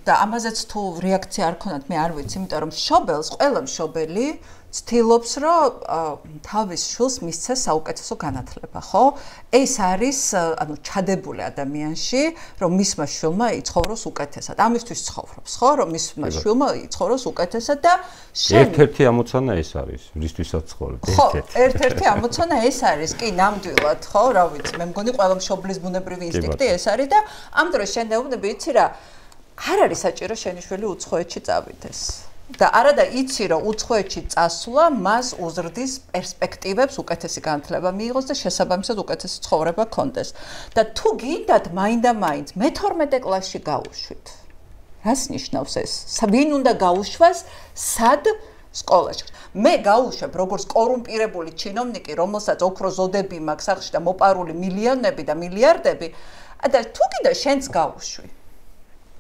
და ამაზეც თუ რეაქცია არ ქონათ, მე არ ვიცი, იმიტომ რომ მშობელს, ყველა მშობელი ცდილობს, რომ თავის შვილს მისცეს საუკეთესო განათლება, ხო? ეს არის, ანუ ჩადებული ადამიანში, რომ მისმა შვილმა იცხოვროს უკეთესად. ამისთვის ცხოვრობს, ხო? რომ მისმა შვილმა იცხოვროს უკეთესად და ერთ-ერთი ამოცანა ეს არის, რისთვისაც ცხოვრობ. ერთ-ერთი ამოცანა ეს არის, კი, ნამდვილად, ხო? რა ვიცი, მე მგონი ყველა მშობლის ბუნებრივი ინსტინქტი ეს არის და ამ დროს შენ დაუნები იცი რა, არ არის საჭირო შენი შვილი უცხოეთში წავიდეს. და არა და იცი რომ უცხოეთში წასვლა მას უზრდის პერსპექტივებს უკეთესი განათლება მიიღოს და შესაბამისად უკეთესი ცხოვრება კონდეს. და თუ გინდათ მაინდა-მაინც მე-12 კლასში გავუშვით. რას ნიშნავს ეს? ვინ უნდა გაუშვას სად სკოლაში? მე გავუშვებ როგორც კორუმპირებული ჩინოვნიკი, რომელსაც ოქრო ზოდები მაქვს სახში და მოპარული მილიონები და მილიარდები, და თუ კიდე შენც გავუშვი.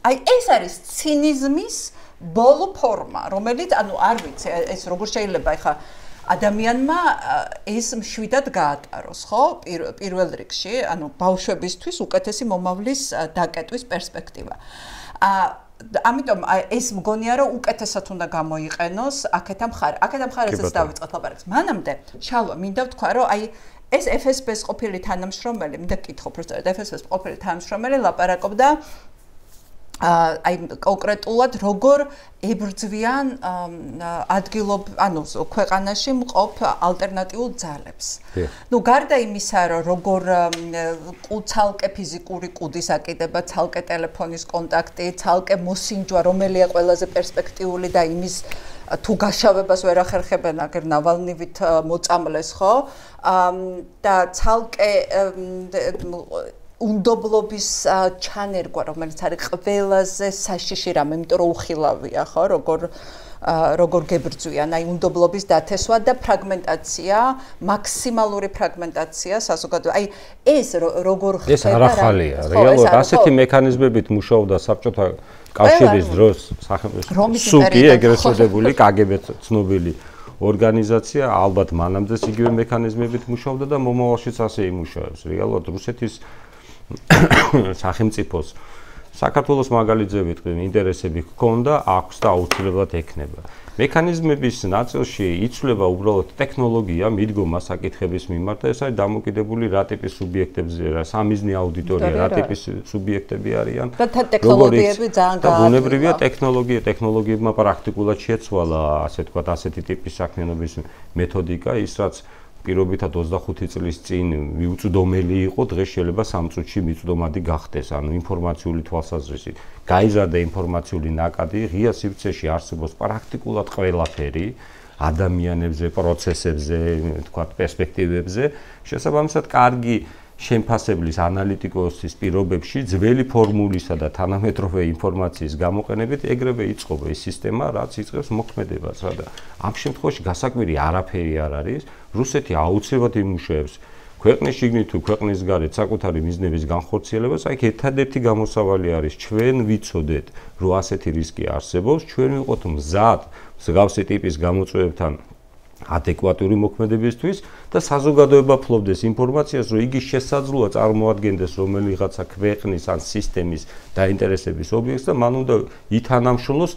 აი ეს არის ცინიზმის ბოლო ფორმა, რომელიც, ანუ არ ვიცი, ეს როგორ შეიძლება ეხა ადამიანმა ეს მშვიდად გაატაროს, ხო? პირველ რიგში, ანუ ბავშვებისთვის უკეთესი მომავლის დაკეტვის პერსპექტივა. ამიტომ ეს მგონია, რომ უკეთესად უნდა გამოიყენოს აქეთ მხარესაც დავიწყოთ ლაპარაკს. მანამდე, შალვა, მინდა ვთქვა, რომ აი ეს FSB-ს ყოფილი თანამშრომელი, მინდა გკითხო, უბრალოდ FSB-ს ყოფილი თანამშრომელი ლაპარაკობდა აი კონკრეტულად როგორ ებრძვიან ანუ ქვეყანაში მყოფ ალტერნატიულ ძალებს. ნუ გარდა იმისა, რომ როგორ ცალკე ფიზიკური კუდის აკიდება, ცალკე ტელეფონის კონტაქტი, ცალკე მოსინჯვა, რომელია ყველაზე პერსპექტიული და იმის თუ გაშავებას ვერ ახერხებენ აგერ ნავალნივით მოწამლეს, ხო? და ცალკე უნდობლობის ჩანერგვა, რომელიც არის ყველაზე საშიში რამე, იმიტომ რომ უხილავია, ხო, როგორ გებრძვიან, აი უნდობლობის დათესვა და ფრაგმენტაცია, მაქსიმალური ფრაგმენტაცია საზოგადოებაში. აი ეს როგორ ხდება? ეს არ ახალია. რეალურად ასეთი მექანიზმებით მუშაობდა საბჭოთა კავშირის დროს სახელმწიფო სუკი ეგრეთ წოდებული KGB ცნობილი ორგანიზაცია ალბათ მანამდეც იგივე მექანიზმებით მუშაობდა და მომავალშიც ასე იმუშავებს. რეალურად რუსეთის სახელმწიფოს საქართველოს მაგალითზე ვიტყვი, ინტერესები ჰქონდა, აქვს და აუცილებლად ექნება. მექანიზმების ნაწილში იცვლება უბრალოდ ტექნოლოგია, მიდგომა საკითხების მიმართ და ეს არის დამოკიდებული რა ტიპის სუბიექტებზე, რა სამიზნე აუდიტორია, რა ტიპის სუბიექტები არიან. და ტექნოლოგიები ძალიან გააჩნია. ბუნებრივია ტექნოლოგიებმა პრაქტიკულად შეცვალა, ასე ვთქვათ, ასეთი ტიპის საქმიანობის მეთოდიკა, ის რაც პირობითად 25 წლის წინ მიუწვდომელი იყო, დღეს შეიძლება 3 წუთში მიწვდომადი გახდეს, ანუ ინფორმაციული თვალსაზრისით. გაიზარდა ინფორმაციული ნაკადი, ღია სივრცეში არსებობს პრაქტიკულად ყველაფერი ადამიანებზე, პროცესებზე, თქვათ, პერსპექტივებზე. შესაბამისად, კარგი შემფასებლის ანალიტიკოსის პირობებში ძველი ფორმულისა და თანამედროვე ინფორმაციის გამოყენებით ეგრევე იწყობა ის სისტემა, რაც იწყებს მოქმედებას, რა და ამ შემთხვევაში გასაკვირი არაფერი არ არის. რუსეთი აუცილებლად იმუშავებს ქვეყნის შიგნით თუ ქვეყნის გარეთ საკუთარი მიზნების განხორციელებას, აი ერთადერთი გამოსავალი არის ჩვენ ვიცოდეთ, რომ ასეთი რისკი არსებობს, ჩვენ ვიყოთ მზად მსგავსი ტიპის გამოწვევებთან ადეკვატური მოქმედებისთვის და საზოგადოება ფლობდეს ინფორმაციას, რომ იგი შესაძლოა წარმოადგენდეს რომელიღაცა ქვეყნის ან სისტემის დაინტერესების ობიექტს და მან უნდა ითანამშრომლოს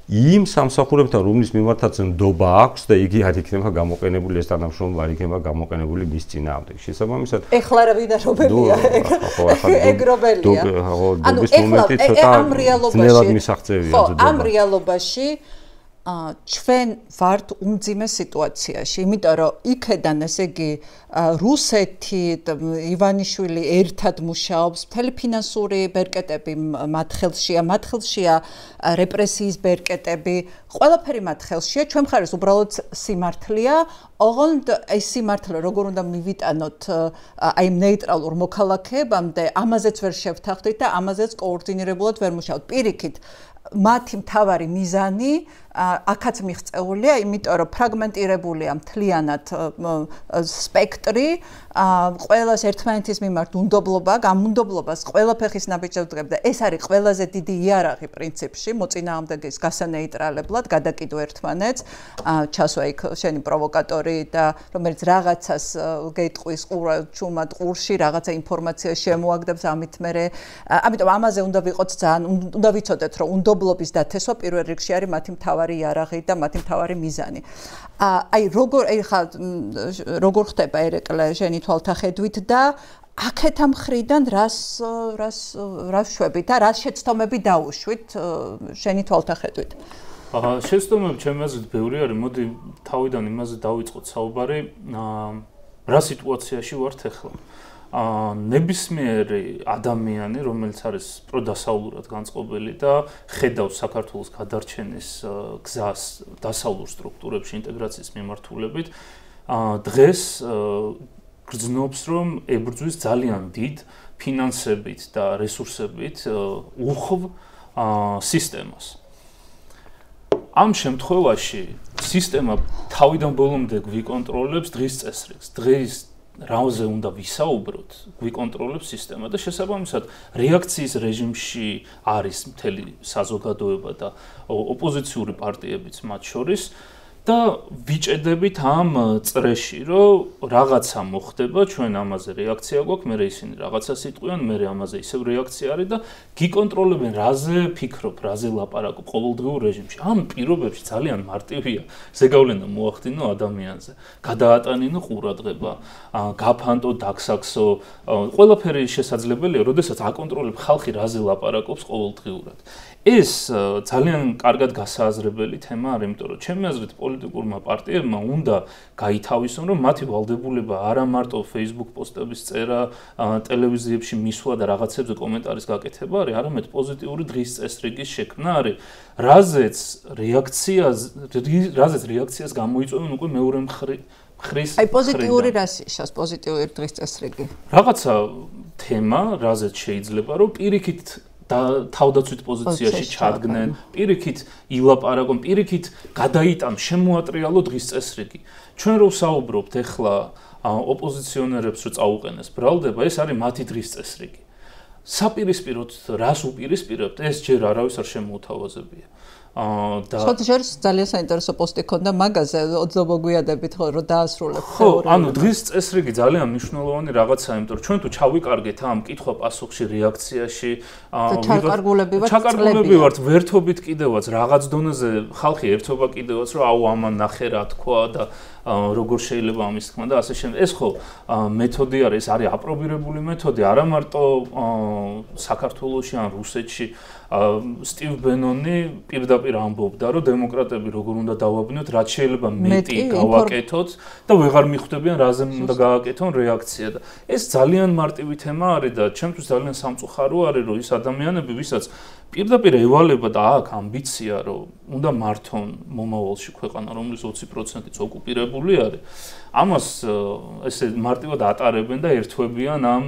იმ სამსახურებთან, რომლის მიმართაც ნდობა აქვს და იგი არ იქნება გამოყენებული ეს თანამშრომლობა არ იქნება გამოყენებული მის წინააღმდეგ. შესაბამისად, ეხლა რა ვიდა რობებია, ეგ რობელია. ანუ ეხლა ამ რეალობაში, ამ რეალობაში ჩვენ ვართ უმძიმე სიტუაციაში, იმიტომ რომ იქედან ესე იგი რუსეთი, ივანიშვილი ერთად მუშაობს, მთელი ფინანსური ბერკეტები მათ ხელშია, რეპრესიის ბერკეტები, ყველაფერი მათ ხელშია, ჩვენ მხარეს უბრალოდ სიმართლეა, ოღონდ ეს სიმართლე როგორ უნდა მივიტანოთ აი ნეიტრალურ მოქალაქეებამდე, ამაზეც ვერ შევთანხმდით და ამაზეც კოორდინირებულად ვერ მუშაობთ. პირიქით, მათი მთავარი მიზანი აქაც მიღწეულია, იმიტომ რომ ფრაგმენტირებულია მთლიანად სპექტრი, ყველას ერთმანეთის მიმართ უნდობლობა, გამუნდობლობას ყველა ფეხის ნაბიჯებს დგებდა. ეს არის ყველაზე დიდი იარაღი პრინციპში, მოწინააღმდეგის გასანეიტრალებლად, გადაკიდო ერთმანეთს, ჩასვა იქ შენი პროვოკატორი და რომელიც რაღაცას გეტყვის ჩუმად ყურში, რაღაცა ინფორმაცია შემოაგდებს ამით მერე. ამიტომ ამაზე უნდა ვიყოთ ძალიან, უნდა ვიცოდეთ, რომ უნდობლობის დათესვა პირველ რიგში არის მათი მთავარი იარაღი და მათი მთავარი მიზანი. აი როგორ ხდება ერეკლე შენი თვალთახედვით და აქეთ ამ ხრიდან რას შვებით და რას შეცდომები დაუშვით შენი თვალთახედვით? შეცდომები ჩემი აზრით ბევრი არის, მოდი თავიდან იმაზე დავიწყოთ საუბარი, რა სიტუაციაში ვართ ახლა. ნებისმიერი ადამიანი, რომელიც არის პროდასავლურად განწყობილი და ხედავს საქართველოს გადარჩენის გზას დასავლურ სტრუქტურებში ინტეგრაციის მიმართულებით, დღეს გრძნობს, რომ ებრძვის ძალიან დიდ ფინანსებით და რესურსებით უხვ სისტემას. ამ შემთხვევაში სისტემა თავიდან ბოლომდე გვიკონტროლებს დღის წესრიგს. დღეს რაზე უნდა ვისაუბროთ, გვიკონტროლებს სისტემა და შესაბამისად რეაქციის რეჟიმში არის მთელი საზოგადოება და ოპოზიციური პარტიებიც მათ შორის და ვიჭედებით ამ წრეში, რომ რაღაცა მოხდება, ჩვენ ამაზე რეაქცია გვაქვს, მე ისინი რაღაცას იტყვიან, მე ამაზე ისევ რეაქცია არის და გიკონტროლებენ რაზე ფიქრობ, რაზე ლაპარაკობ ყოველდღიურ რეჟიმში. ამ პირობებში ძალიან მარტივია ზეგავლენა მოახდინო ადამიანზე. გადაატანინო ყურადღება, გაფანტო, დაგსაქსო, ყველაფერი შესაძლებელია, როდესაც აკონტროლებ ხალხი რაზე ლაპარაკობს ყოველდღიურად. ეს ძალიან კარგად გასააზრებელი თემა არის, იმიტომ რომ ჩემი აზრით პოლიტიკურმა პარტიებმა უნდა გაითავისონ, რომ მათი ვალდებულება არა მარტო Facebook პოსტების წერა, ტელევიზიებში მისვლა და რაღაცებზე კომენტარის გაკეთება არის, არამედ პოზიტიური დღის წესრიგის შექმნა არის, რაზეც რეაქციას გამოიწვევენ უკვე მეორე მხრის. აი პოზიტიური რას იშავს პოზიტიური დღის წესრიგი? რაღაცა თემა, რაზეც შეიძლება რომ პირიქით და თავდაცვით პოზიციაში ჩადგნენ, პირიქით ილაპარაკონ, პირიქით გადაიტან შემოატრიალო დღის წესრიგი. ჩვენ რო ვსაუბრობთ ახლა ოპოზიციონერებს რო წაუყენეს ბრალდება, ეს არის მათი დღის წესრიგი. საპირისპიროდ რას უპირისპირებთ, ეს ჯერ არავის არ შემოუთავაზებია. და შოთშერს ძალიან საინტერესო პოსტი ქონდა მაგაზე მოგვიადებით ხო რომ დაასრულებ ხო ანუ დღის წესრიგი ძალიან მნიშვნელოვანი რაღაცაა იმიტომ რომ ჩვენ თუ ჩავიკარგეთ ამ კითხვა-პასუხში რეაქციაში ჩაკარგულები ვართ ვერთობით კიდევაც რაღაც დონეზე ხალხი ერთობა კიდევაც რომ აუ ამან ნახე რა თქვა და როგორ შეიძლება ამის თქმა და ასე შემდეგ ეს ხო მეთოდი არის აპრობირებული მეთოდი არა მარტო საქართველოში ან რუსეთში სტივ ბენონი პირდაპირ ამბობდა რომ დემოკრატები როგორ უნდა დავაბნიოთ რაც შეიძლება მეტი გავაკეთოთ და ვეღარ მიხვდებიან რაზე უნდა გააკეთონ რეაქცია და ეს ძალიან მარტივი თემა არის და ჩემთვის ძალიან სამწუხარო არის რომ ის ადამიანები ვისაც პირდაპირ ევალება და აქვს ამბიცია რომ უნდა მართონ მომავალში ქვეყანა რომლის 20%-იც ოკუპირებული არის ამას ესე მარტივად ატარებენ და ერთვებიან ამ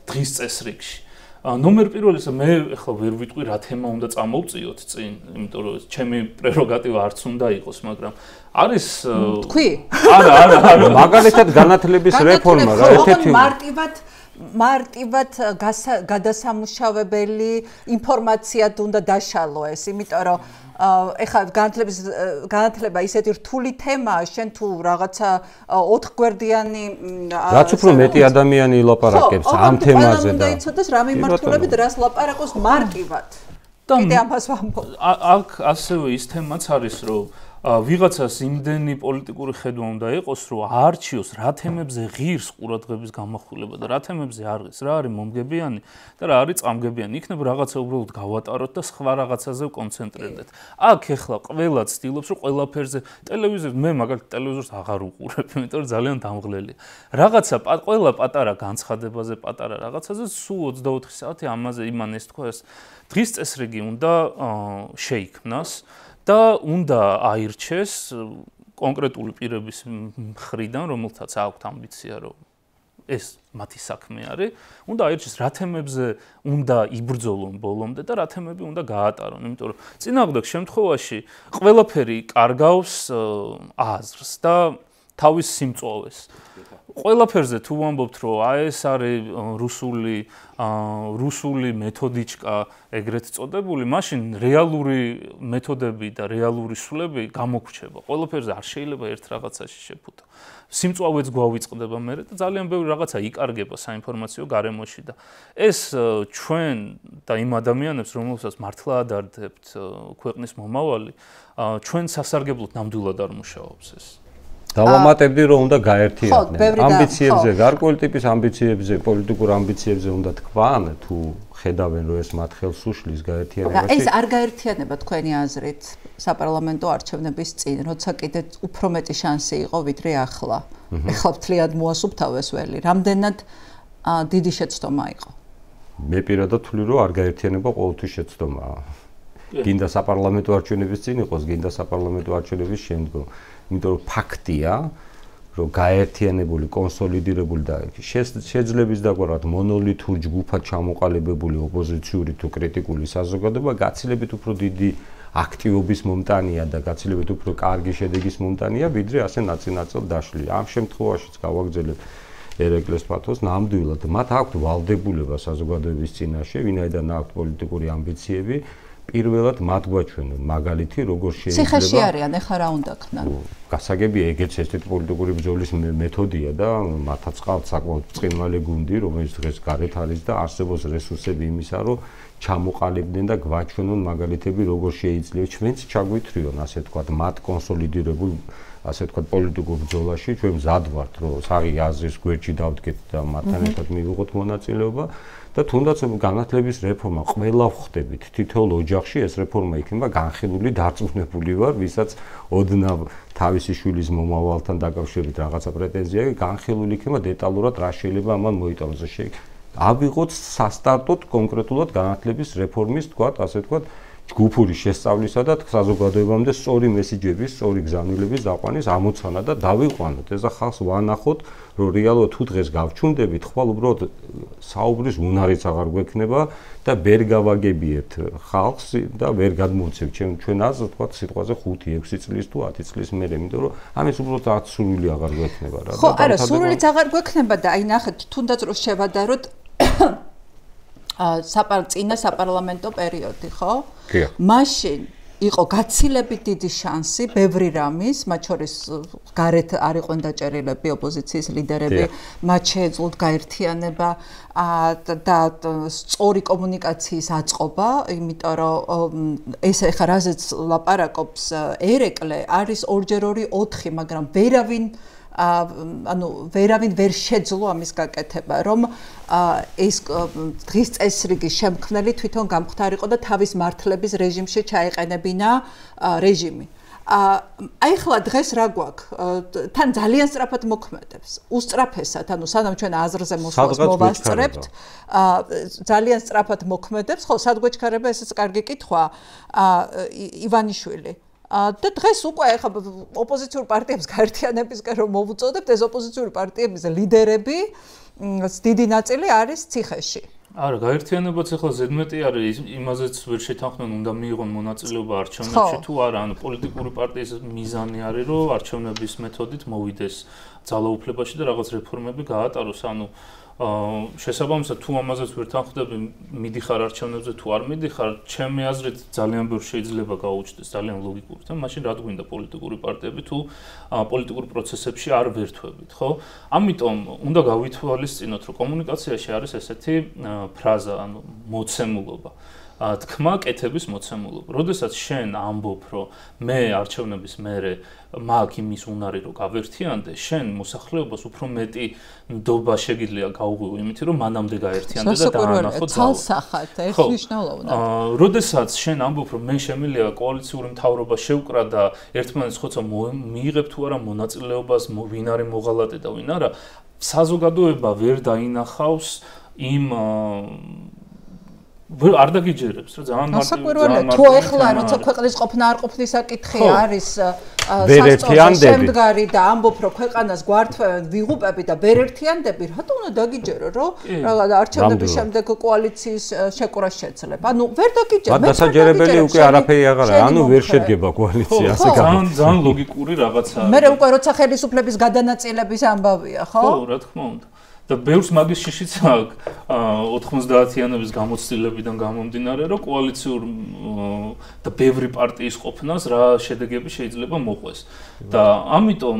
დღის წესრიგში ნომერ პირველისა მე ახლა ვერ ვიტყვი რა თემა უნდა წამოვწიოთ წინ იმიტომ რომ ჩემი პრეროგატივა არც უნდა იყოს მაგრამ არის თქვი არა მაგალითად განათლების რეფორმა რა ერთ-ერთი მარტივად გადასამუშავებელი ინფორმაციად უნდა დაშალო ეს იმიტომ რომ ეხლა განათლება ისეთი რთული თემაა შენ თუ რაღაცა 4 გვერდიანი რაც უფრო მეტი ადამიანი ილაპარაკებს ამ თემაზე და იცოდეს რა მიმართულებით რას ლაპარაკობს მარტივად კიდე ამას ვამბობ აქ ასევე ის თემაც არის რომ ვიღაცას იმდენი პოლიტიკური ხედვა უნდა იყოს, რომ აარჩიოს რა თემებზე ღირს ყურადღების გამახვილება და რა თემებზე არ ღირს, რა არის მომგებიანი და რა არის წამგებიანი. იქნებ რაღაცა უბრალოდ გავატაროთ და სხვა რაღაცაზე ვკონცენტრირდეთ. აქ ეხლა ყველა ცდილობს, რომ ყველაფერზე ტელევიზორს მე მაგალითად ტელევიზორს აღარ უყურებ, იმიტომ რომ ძალიან დამღლელია. რაღაცა ყველა პატარა განცხადებაზე, პატარა რაღაცაზე სულ 24 საათი ამაზე იმან ეს თქვა ეს დღის წესრიგი უნდა შეიქმნას. და უნდა აირჩეს კონკრეტული პირების მხრიდან, რომელთაც აქვთ ამბიცია, რომ ეს მათი საქმე არის, უნდა აირჩეს რა თემებზე უნდა იბრძოლონ ბოლომდე და რა თემები უნდა გაატარონ, იმიტომ რომ წინააღმდეგ შემთხვევაში ყველაფერი კარგავს აზრს და თავის სიმწვავეს. ყველაფერზე თუ ვამბობთ, რომ ეს არის რუსული მეთოდიჩკა ეგრეთ წოდებული, მაშინ რეალური მეთოდები და რეალური სულები გამოგრჩება. ყველაფერზე არ შეიძლება ერთ რაღაცაში შეფუთო. სიმწვავეც გვავიწყდება მე და ძალიან ბევრი რაღაცა იკარგება საინფორმაციო გარემოში და ეს ჩვენ და იმ ადამიანებს, რომელსაც მართლა ადარდებთ ქვეყნის მომავალი, ჩვენ სასარგებლოდ ნამდვილად არ მუშაობს ეს. დავამატებდი რომ უნდა გაერთიანდნენ ამბიციებზე, გარკვეული ტიპის ამბიციებზე, პოლიტიკურ ამბიციებზე უნდა თქვან, თუ ხედავენ რომ ეს მათ ხელს უშლის გაერთიანებაში. ეს არ გაერთიანება თქვენი აზრით საპარლამენტო არჩევნების წინ, როცა კიდე უფრო მეტი შანსი იყო ვიდრე ახლა. ეხლა მთლიანად მოასუფთავეს ველი. რამდენად დიდი შეცდომა იყო? მე პირადად ვთვლი რომ არ გაერთიანება ყოველთვის შეცდომაა. გინდა საპარლამენტო არჩევნების წინ იყოს, გინდა საპარლამენტო არჩევნების შემდგომ. იმიტომ რომ ფაქტია, რომ გაერთიანებული, კონსოლიდირებული და შეძლების დაგვარად მონოლითურ ჯგუფად ჩამოყალიბებული ოპოზიციური თუ კრიტიკული საზოგადოება გაცილებით უფრო დიდი აქტივობის მომტანია და გაცილებით უფრო კარგი შედეგის მომტანია, ვიდრე ასე ნაწილ-ნაწილ დაშლილი. ამ შემთხვევაშიც გავაგრძელებ ერეკლეს პათოს, ნამდვილად მათ აქვთ ვალდებულება საზოგადოების წინაშე, ვინაიდან აქვთ პოლიტიკური ამბიციები. პირველად მათ გვაჩვენონ მაგალითი როგორ შეიძლება ციხეში არიან ეხლა რა უნდა ქნან გასაგებია ეგეც ესეთი პოლიტიკური ბრძოლის მეთოდია და მათაც ყავთ საკმაოდ ბრწყინვალე გუნდი რომელიც დღეს გარეთ არის და არსებობს რესურსები იმისა რომ ჩამოყალიბდნენ და გვაჩვენონ მაგალითები როგორ შეიძლება ჩვენც ჩაგვითრიონ ასე თქვათ მათ კონსოლიდირებულ ასე თქვათ პოლიტიკურ ბრძოლაში ჩვენ მზად ვართ რომ საღი აზრის გვერდში დავდგეთ და მათთან ერთად მივიღოთ მონაწილეობა და თუნდაც განათლების რეფორმა ყველა ვხდებით თითოეულ ოჯახში ეს რეფორმა იქნება განხილული დარწმუნებული ვარ ვისაც ოდნავ თავისი შვილის მომავალთან დაკავშირებით რაღაცა პრეტენზია განხილული იქნება დეტალურად რა შეიძლება ამან მოიტანოს ავიღოთ სასტარტოდ კონკრეტულად განათლების რეფორმის თქვათ ასე თქვათ ჯგუფური შესწავლისა და საზოგადოებამდე სწორი მესიჯების, სწორი გზავნილების დაყვანის ამოცანა და დავიყვანოთ. ეს ხალხს ვანახოთ, რომ რეალურად თუ დღეს გავჩუნდებით, ხვალ უბრალოდ საუბრის უნარიც აღარ გვექნება და ვერ გავაგებიეთ ხალხს და ვერ გადმოვცევთ ჩვენ აზრს, თქვა სიტყვაზე 5-6 წლის თუ 10 წლის მერე, იმიტომ რომ ამის უბრალოდ სურვილი აღარ გვექნება რა. ხო, არა, სურვილიც აღარ გვექნება და აი ნახეთ, თუნდაც რომ შევადაროთ წინა საპარლამენტო პერიოდი, ხო? მაშინ იყო გაცილებით დიდი შანსი ბევრი რამის, მათ შორის გარეთ არ იყვნენ დაჭერილები ოპოზიციის ლიდერები, მათ შეეძლოთ გაერთიანება და სწორი კომუნიკაციის აწყობა, იმიტომ რომ ეს ახლა რაზეც ლაპარაკობს ერეკლე არის 2x2 4, მაგრამ ვერავინ ვერ შეძლო ამის გაკეთება, რომ ეს დღის წესრიგის შემქმნელი თვითონ გამختارიყო და თავის მართლების რეჟიმში ჩაეყენებინა რეჟიმი. აი ხლა დღეს რა გვაქვს? თან ძალიან სწრაფად მოქმედებს. უსწრაფესად, სანამ ჩვენ აზრზე მოსვლას მოვასწრებთ, ძალიან სწრაფად მოქმედებს. ხო, სად გვეჩქარება, ესეც კარგი კითხვაა. ივანიშვილი და დღეს უკვე ახლა ოპოზიციურ პარტიებს გაერთიანებისკენ რომ მოვუწოდებთ, ეს ოპოზიციური პარტიების ლიდერები დიდი ნაწილი არის ციხეში. არა, გაერთიანებაც ახლა ზედმეტი არის, იმაზეც ვერ შეთანხმდნენ, უნდა მიიღონ მონაწილეობა არჩევნებში თუ არა, ანუ პოლიტიკური პარტიის მიზანი არის, რომ არჩევნების მეთოდით მოვიდეს ძალაუფლებაში და რაღაც რეფორმები გაატაროს, ანუ შესაბამისად თუ ამაზეც ვერ თანხმდები, მიდიხარ არჩევნებზე თუ არ მიდიხარ, ჩემი აზრით ძალიან ბევრ შეიძლება გაუჩნდეს, ძალიან ლოგიკური და მაშინ რა გვინდა პოლიტიკური პარტიები თუ პოლიტიკურ პროცესებში არ ვერთვებით, ხო? ამიტომ უნდა გავითვალისწინოთ, რომ კომუნიკაციაში არის ესეთი ფრაზა, ანუ მოცემულობა. თქმა კეთების მოცემულობა. როდესაც შენ ამბობ, რომ მე არჩევნების მერე მაქვს იმის უნარი, რომ გავერთიანდე, შენ მოსახლეობას უფრო მეტი ნდობა შეგიძლია გაუღვიო, იმით რომ მანამდე გაერთიანდე და დაანახო ძალა. ცალსახად, ერთნიშნულოვნად. როდესაც შენ ამბობ, რომ მე შემიძლია კოალიციური მთავრობა შევკრა და ერთმანეთს ხოცა მიიღებ თუ არა მონაწილეობას, ვინ არის მოღალატე და ვინ არა, საზოგადოება ვერ დაინახავს იმ არ დაგიჯერებს, რა ძალიან მარტივია. თუ ეხლა როცა ქვეყნის ყოფნა არ ყოფნის საკითხი არის სასწორში შემდგარი და ამბობ, რომ ქვეყანას გვართვევენ ვიღუპები და ვერ ერთიანდები, რატო უნდა დაგიჯერო, რომ რაღაც არჩევნების შემდეგ კოალიციის შეკვრა შეძლებ? ანუ ვერ დაგიჯერებ. დასაჯერებელი უკვე არაფერი აღარ არის, ანუ ვერ შედგება კოალიცია, ასე გამო. ძალიან ლოგიკური რაღაცაა. მე უკვე როცა ხელისუფლების გადანაწილების ამბავია, ხო? ხო, რა თქმა უნდა. და ბევრს მაგის შიშიც აქვს 90-იანების გამოცდილებიდან გამომდინარე, რომ კოალიციურ და ბევრი პარტიის ყოფნას რა შედეგები შეიძლება მოყვეს. და ამიტომ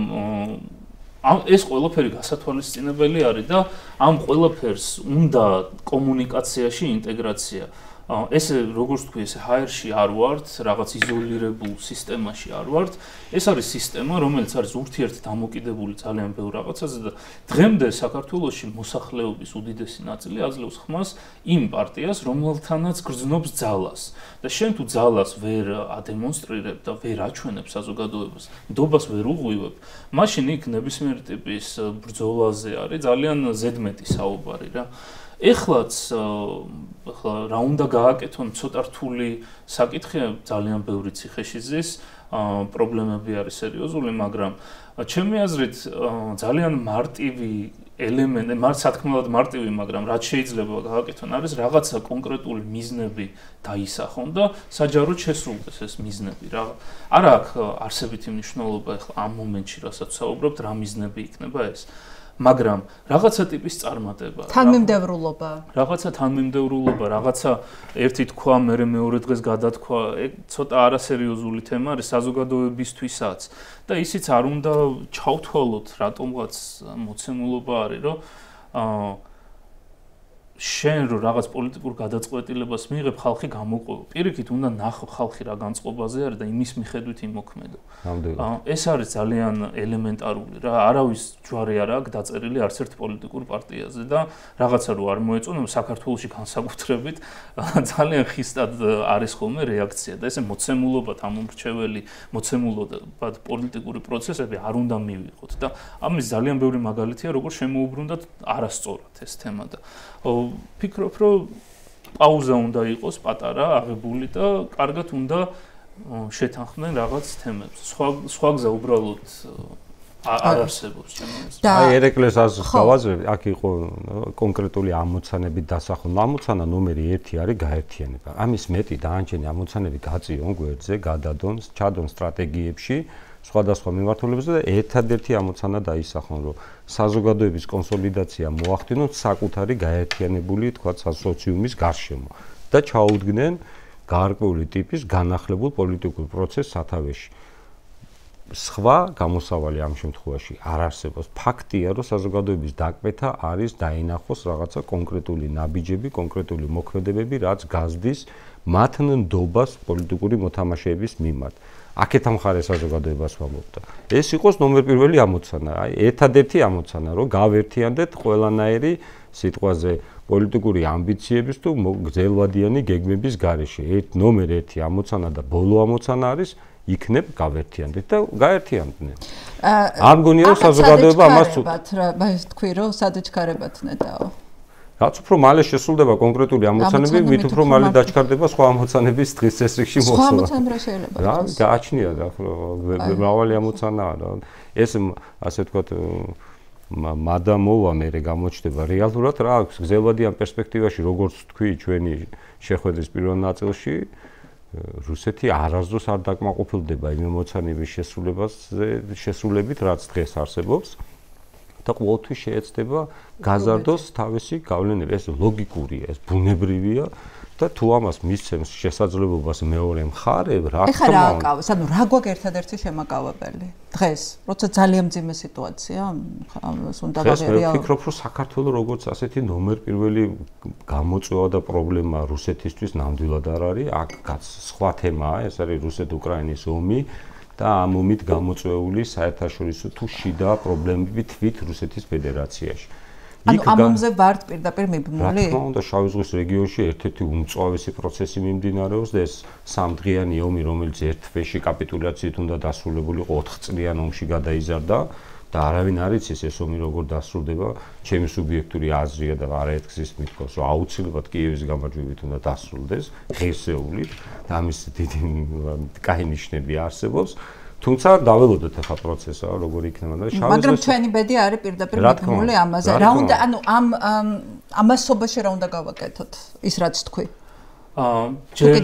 ეს ყველაფერი გასათვალისწინებელი არის და ამ ყველაფერს უნდა კომუნიკაციაში ინტეგრაცია. ეს როგორც თქვი, ეს HR-ში არ ვართ, რაღაც იზოლირებულ სისტემაში არ ვართ. ეს არის სისტემა, რომელიც არის ურთიერთ დამოკიდებული ძალიან ბევრ რაღაცაზე და დღემდე საქართველოში მოსახლეობის უდიდესი ნაწილი აძლევს ხმას იმ პარტიას, რომელთანაც გრძნობს ძალას. და შენ თუ ძალას ვერ ადემონსტრირებ და ვერ აჩვენებ საზოგადოებას, ნდობას ვერ უღვივებ, მაშინ იქ ნებისმიერ ტიპის ბრძოლაზე არის ძალიან ზედმეტი საუბარი რა. ეხლაც რა უნდა გააკეთონ ცოტა რთული საკითხია, ძალიან ბევრი ციხეში ზის, პრობლემები არის სერიოზული, მაგრამ ჩემი აზრით ძალიან მარტივი ელემენტი, სათქმელად მარტივი, მაგრამ რაც შეიძლება გააკეთონ არის რაღაცა კონკრეტული მიზნები დაისახონ და საჯაროდ შესრულდეს ეს მიზნები რა. არა აქვს არსებითი მნიშვნელობა ეხლა ამ მომენტში, რასაც საუბრობთ, რა მიზნები იქნება ეს. მაგრამ რაღაცა ტიპის წარმატება, თანმიმდევრულობა, რაღაცა ერთი თქვა, მერე მეორე დღეს გადათქვა, ცოტა არასერიოზული თემა არის საზოგადოებისთვისაც და ისიც არ უნდა ჩავთვალოთ, რატომღაც მოცემულობა არის, რომ შენ რო რაღაც პოლიტიკურ გადაწყვეტილებას მიიღებ, ხალხი გამოყვება. პირიქით უნდა ნახო ხალხი რა განწყობაზე არის და იმის მიხედვით იმოქმედო. ეს არის ძალიან ელემენტარული რა. არავის ჯვარი არ აქვს დაწერილი არც ერთ პოლიტიკურ პარტიაზე და რაღაცა რო არ მოეწონა, საქართველოში განსაკუთრებით ძალიან ხისტად არის ხოლმე რეაქცია და ესე მოცემულობად ამომრჩეველი, მოცემულობად პოლიტიკური პროცესები არ უნდა მივიღოთ და ამის ძალიან ბევრი მაგალითია, როგორ შემოუბრუნდათ არასწორად ეს თემა და ფიქრობ, რომ პაუზა უნდა იყოს პატარა, აღებული და კარგად უნდა შეთანხმდნენ რაღაც თემებს. სხვა გზა უბრალოდ არ არსებობს ჩემს. აი ერეკლეს აზრს გავაზრებ, აქ იყო კონკრეტული ამოცანებით დასახული. ამოცანა ნომერი 1 არის გაერთიანება. ამის მეტი დაანჩენი ამოცანები გაწიონ გვერდზე, გადადონ, ჩადონ სტრატეგიებში, სხვადასხვა მიმართულებებზე და ერთადერთი ამოცანა დაისახონ, რომ საზოგადოების კონსოლიდაცია მოახდინონ საკუთარი გაერთიანებული, თქვათ, სოციუმის გარშემო და ჩაუდგნენ გარკვეული ტიპის განახლებულ პოლიტიკურ პროცესს სათავეში. სხვა გამოსავალი ამ შემთხვევაში არ არსებობს. ფაქტია, რომ საზოგადოების დაკვეთა არის დაინახოს რაღაცა კონკრეტული ნაბიჯები, კონკრეტული მოქმედებები, რაც გაზდის მათ ნდობას პოლიტიკური მოთამაშეების მიმართ. აქეთ ამხარე საზოგადოებას ვამბობ. ეს იყოს ნომერ პირველი ამოცანა, აი ერთადერთი ამოცანა, რომ გავერთიანდეთ ყველანაირი სიტყვაზე პოლიტიკური ამბიციების თუ გრძელვადიანი გეგმების გარეშე. ნომერ 1 ამოცანა და ბოლო ამოცანა არის იქნებ გავერთიანდეთ და გაერთიანდნენ. არ მგონია რომ საზოგადოება ამას თქვი რომ სადაჩქარებათ ნეტაო. რაც უფრო მალე შესრულდება კონკრეტული ამოცანები, მით უფრო მალე დაჩქარდება სხვა ამოცანების დღის წესრიგში მოსვლა. სხვა ამოცანა რა შეიძლება? რა გააჩნია რა მრავალი ამოცანაა რა. ეს ასე ვთქვათ მადამოვა მე გამოჩნდება რეალურად რა აქვს გრძელვადიან პერსპექტივაში როგორც თქვი ჩვენი შეხვედრის პირველ ნაწილში რუსეთი არასდროს არ დაკმაყოფილდება იმ ამოცანების შესრულებით რაც დღეს არსებობს და ყოველთვის შეეცდება გაზარდოს თავისი გავლენები ეს ლოგიკურია ეს ბუნებრივია და თუ ამას მისცემს შესაძლებლობას მეორე მხარე რა თქმა უნდა ეხლა რა აკავებს ანუ რა გვაქვს ერთადერთი შემაკავებელი დღეს როცა ძალიან მძიმე სიტუაცია ამას უნდა გავერია მე ვფიქრობ რომ საქართველოს როგორც ასეთი ნომერ პირველი გამოწვევა და პრობლემა რუსეთისთვის ნამდვილად არ არის აქაც სხვა თემაა ეს არის რუსეთ-უკრაინის ომი და ამ ომით გამოწვეული საერთაშორისო თუ შიდა პრობლემები თვით რუსეთის ფედერაციაში ანუ ამ ომზე ვართ პირდაპირ მიბმული? რა თქმა უნდა, შავი ზღვის რეგიონში ერთ-ერთი უმწვავესი პროცესი მიმდინარეობს და ეს სამდღიანი ომი, რომელიც ერთ თვეში კაპიტულაციით უნდა დასრულებული იყო 4 წლიან ომში გადაიზარდა და არავინ არ იცის ეს ომი როგორ დასრულდება. ჩემი სუბიექტური აზრია და არაერთგზის მithქოს, რომ აუცილებლად კიევის გამარჯვებით უნდა დასრულდეს ღირსეულით და ამის დიდი კაი ნიშნები არსებობს. თუმცა დაველოდოთ ახლა პროცესა როგორ იქნება და შავი ზღვის მაგრამ ჩვენი ბედი არის პირდაპირ მიბმული ამაზე რა უნდა ანუ ამ ამასობაში რა უნდა გავაკეთოთ ის რაც თქვი ჯერ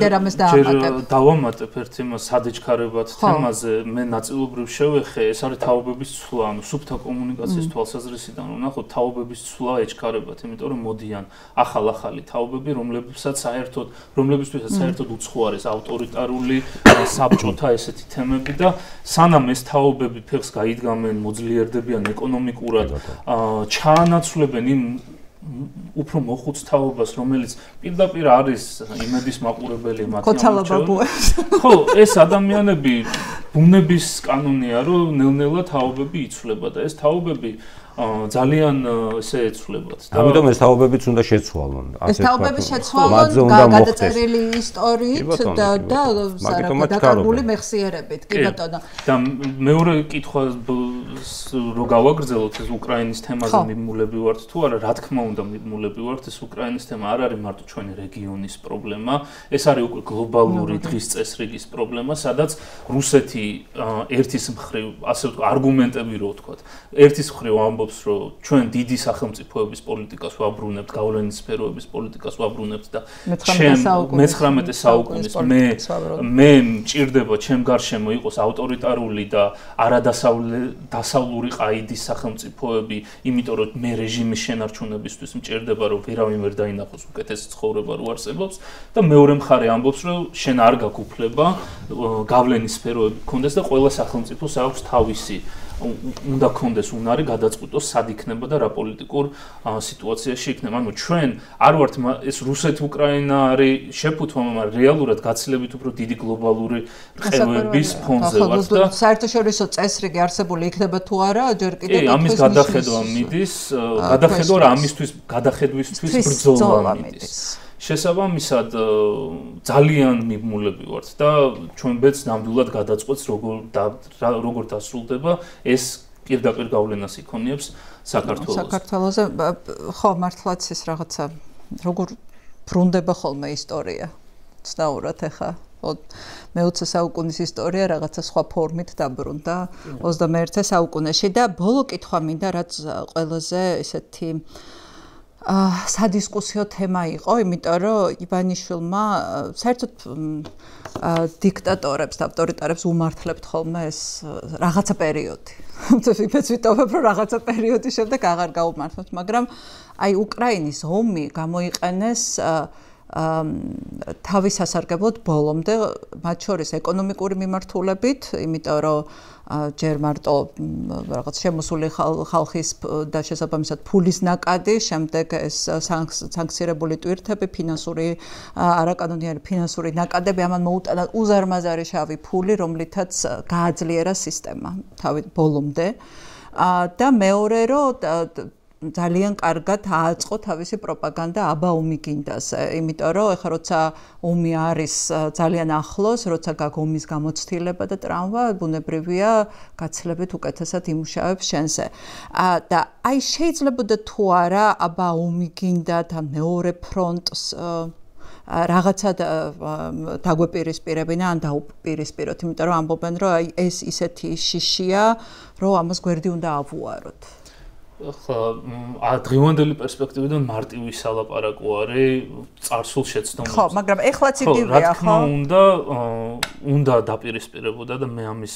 დავამატებ ერთ იმას სადეჩქარებათ თემაზე მე ნაწილობრივ შევეხე ეს არის თაობების ცვლა ანუ სუფთა კომუნიკაციის თვალსაზრისიდან რომ ნახოთ თაობების ცვლა ეჩქარებათ იმიტომ რომ მოდიან ახალი თაობები რომლებისთვისაც საერთოდ უცხო არის ავტორიტარული საბჭოთა ესეთი თემები და სანამ ეს თაობები ფეხს გაიდგამენ მოძლიერდებიან ეკონომიკურად ჩაანაცვლებენ იმ უფრო მოხუც თაობას რომელიც პირდაპირ არის იმედის მაყურებელი მათი ხო ეს ადამიანები ბუნების კანონია რომ ნელ-ნელა თაობები იცვლება და ეს თაობები ძალიან ესე ეცვლებათ და ამიტომ ეს თაობებიც უნდა შეცვალონ ეს თაობები შეცვალონ გადაწერილი ისტორიით და დაკარგული მეხსიერებით კი ბატონო და მეორე კითხვა რო გავაგრძელოთ ეს უკრაინის თემაზე მიმულები ვართ თუ არა რა თქმა უნდა მიმულები ვართ ეს უკრაინის თემა არ არის მარტო ჩვენი რეგიონის პრობლემა ეს არის უკვე გლობალური დღის წესრიგის პრობლემა სადაც რუსეთი ერთის მხრივ ასე ვთქვათ არგუმენტები რო ვთქვათ ერთის მხრივ ამბობს რომ ჩვენ დიდი სახელმწიფოების პოლიტიკას ვაბრუნებთ გავლენის სფეროების პოლიტიკას ვაბრუნებთ და მე-19 საუკუნის მე მჭირდება ჩემ გარშემო იყოს ავტორიტარული და არადასავლური ყაიდის სახელმწიფოები იმიტომ რომ მე რეჟიმის შენარჩუნებისთვის მჭირდება რომ ვერავინ ვერ დაინახოს უკეთესი ცხოვრება რო არსებობს და მეორე მხარე ამბობს რომ შენ არ გაგუფლება გავლენის სფეროები გქონდეს და ყველა სახელმწიფოს აქვს თავისი უნდა გქონდეს უნარი გადაწყვიტოს სად იქნება და რა პოლიტიკურ სიტუაციაში იქნება. ანუ ჩვენ არ ვართ ეს რუსეთ-უკრაინა არის შეფუთვა, მაგრამ რეალურად გაცილებით უფრო დიდი გლობალური რყევების ფონზე ვართ და საერთაშორისო წესრიგი არსებული იქნება თუ არა, ჯერ კიდევ ამის გადახედვა მიდის, გადახედვა რა ამისთვის გადახედვისთვის ბრძოლა მიდის. შესაბამისად ძალიან მიბმულები ვართ და ჩვენ ბედს ნამდვილად გადაწყვეტს როგორ დასრულდება ეს პირდაპირ გავლენას იქონიებს საქართველოზე ხო მართლაც ეს რაღაცა როგორ ბრუნდება ხოლმე ისტორია ცნაურად ახლა მე-20 საუკუნის ისტორია რაღაცა სხვა ფორმით დაბრუნდა 21 საუკუნეში და ბოლო კითხვა მინდა რაც ყველაზე ესეთი სადისკუსიო თემა იყო, იმიტომ რომ ივანიშვილმა საერთოდ დიქტატორებს და ავტორიტარებს უმართლებთ ხოლმე ეს რაღაცა პერიოდი. ვიფეც ვიტოვებ რომ რაღაცა პერიოდის შემდეგ აღარ გაუმართლოთ, მაგრამ აი უკრაინის ომი გამოიყენეს თავის სასარგებლოდ ბოლომდე, მათ შორის ეკონომიკური მიმართულებით, იმიტომ რომ ჯერ მარტო რაღაც შემოსული ხალხის და შესაბამისად ფულის ნაკადი, შემდეგ ეს სანქცირებული ტვირთები, ფინანსური არაკანონიერი ფინანსური ნაკადები, ამან მოუტანა უზარმაზარი შავი ფული, რომლითაც გააძლიერა სისტემა თავი ბოლომდე. და მეორე რომ ძალიან კარგად ააწყო თავისი პროპაგანდა აბა ომი გინდაზე, იმიტომ რომ ეხლა როცა ომი არის ძალიან ახლოს, როცა გაქვს ომის გამოცდილება და ტრამვა, ბუნებრივია გაცილებით უკეთესად იმუშავებს შენზე. და აი შეიძლებოდა თუ არა აბა ომი გინდა და მეორე ფრონტს რაღაცა დაგვეპირისპირებინა ან დაუპირისპიროთ, იმიტომ რომ ამბობენ რომ აი ეს ისეთი შიშია, რომ ამას გვერდი უნდა ავუაროთ. ახლა დღევანდელი პერსპექტივიდან მარტივი სალაპარაკო არის წარსულ შეცდომებს. ხო, მაგრამ ეხლაც იგივეა, ხო? უნდა დაპირისპირებოდა და მე ამის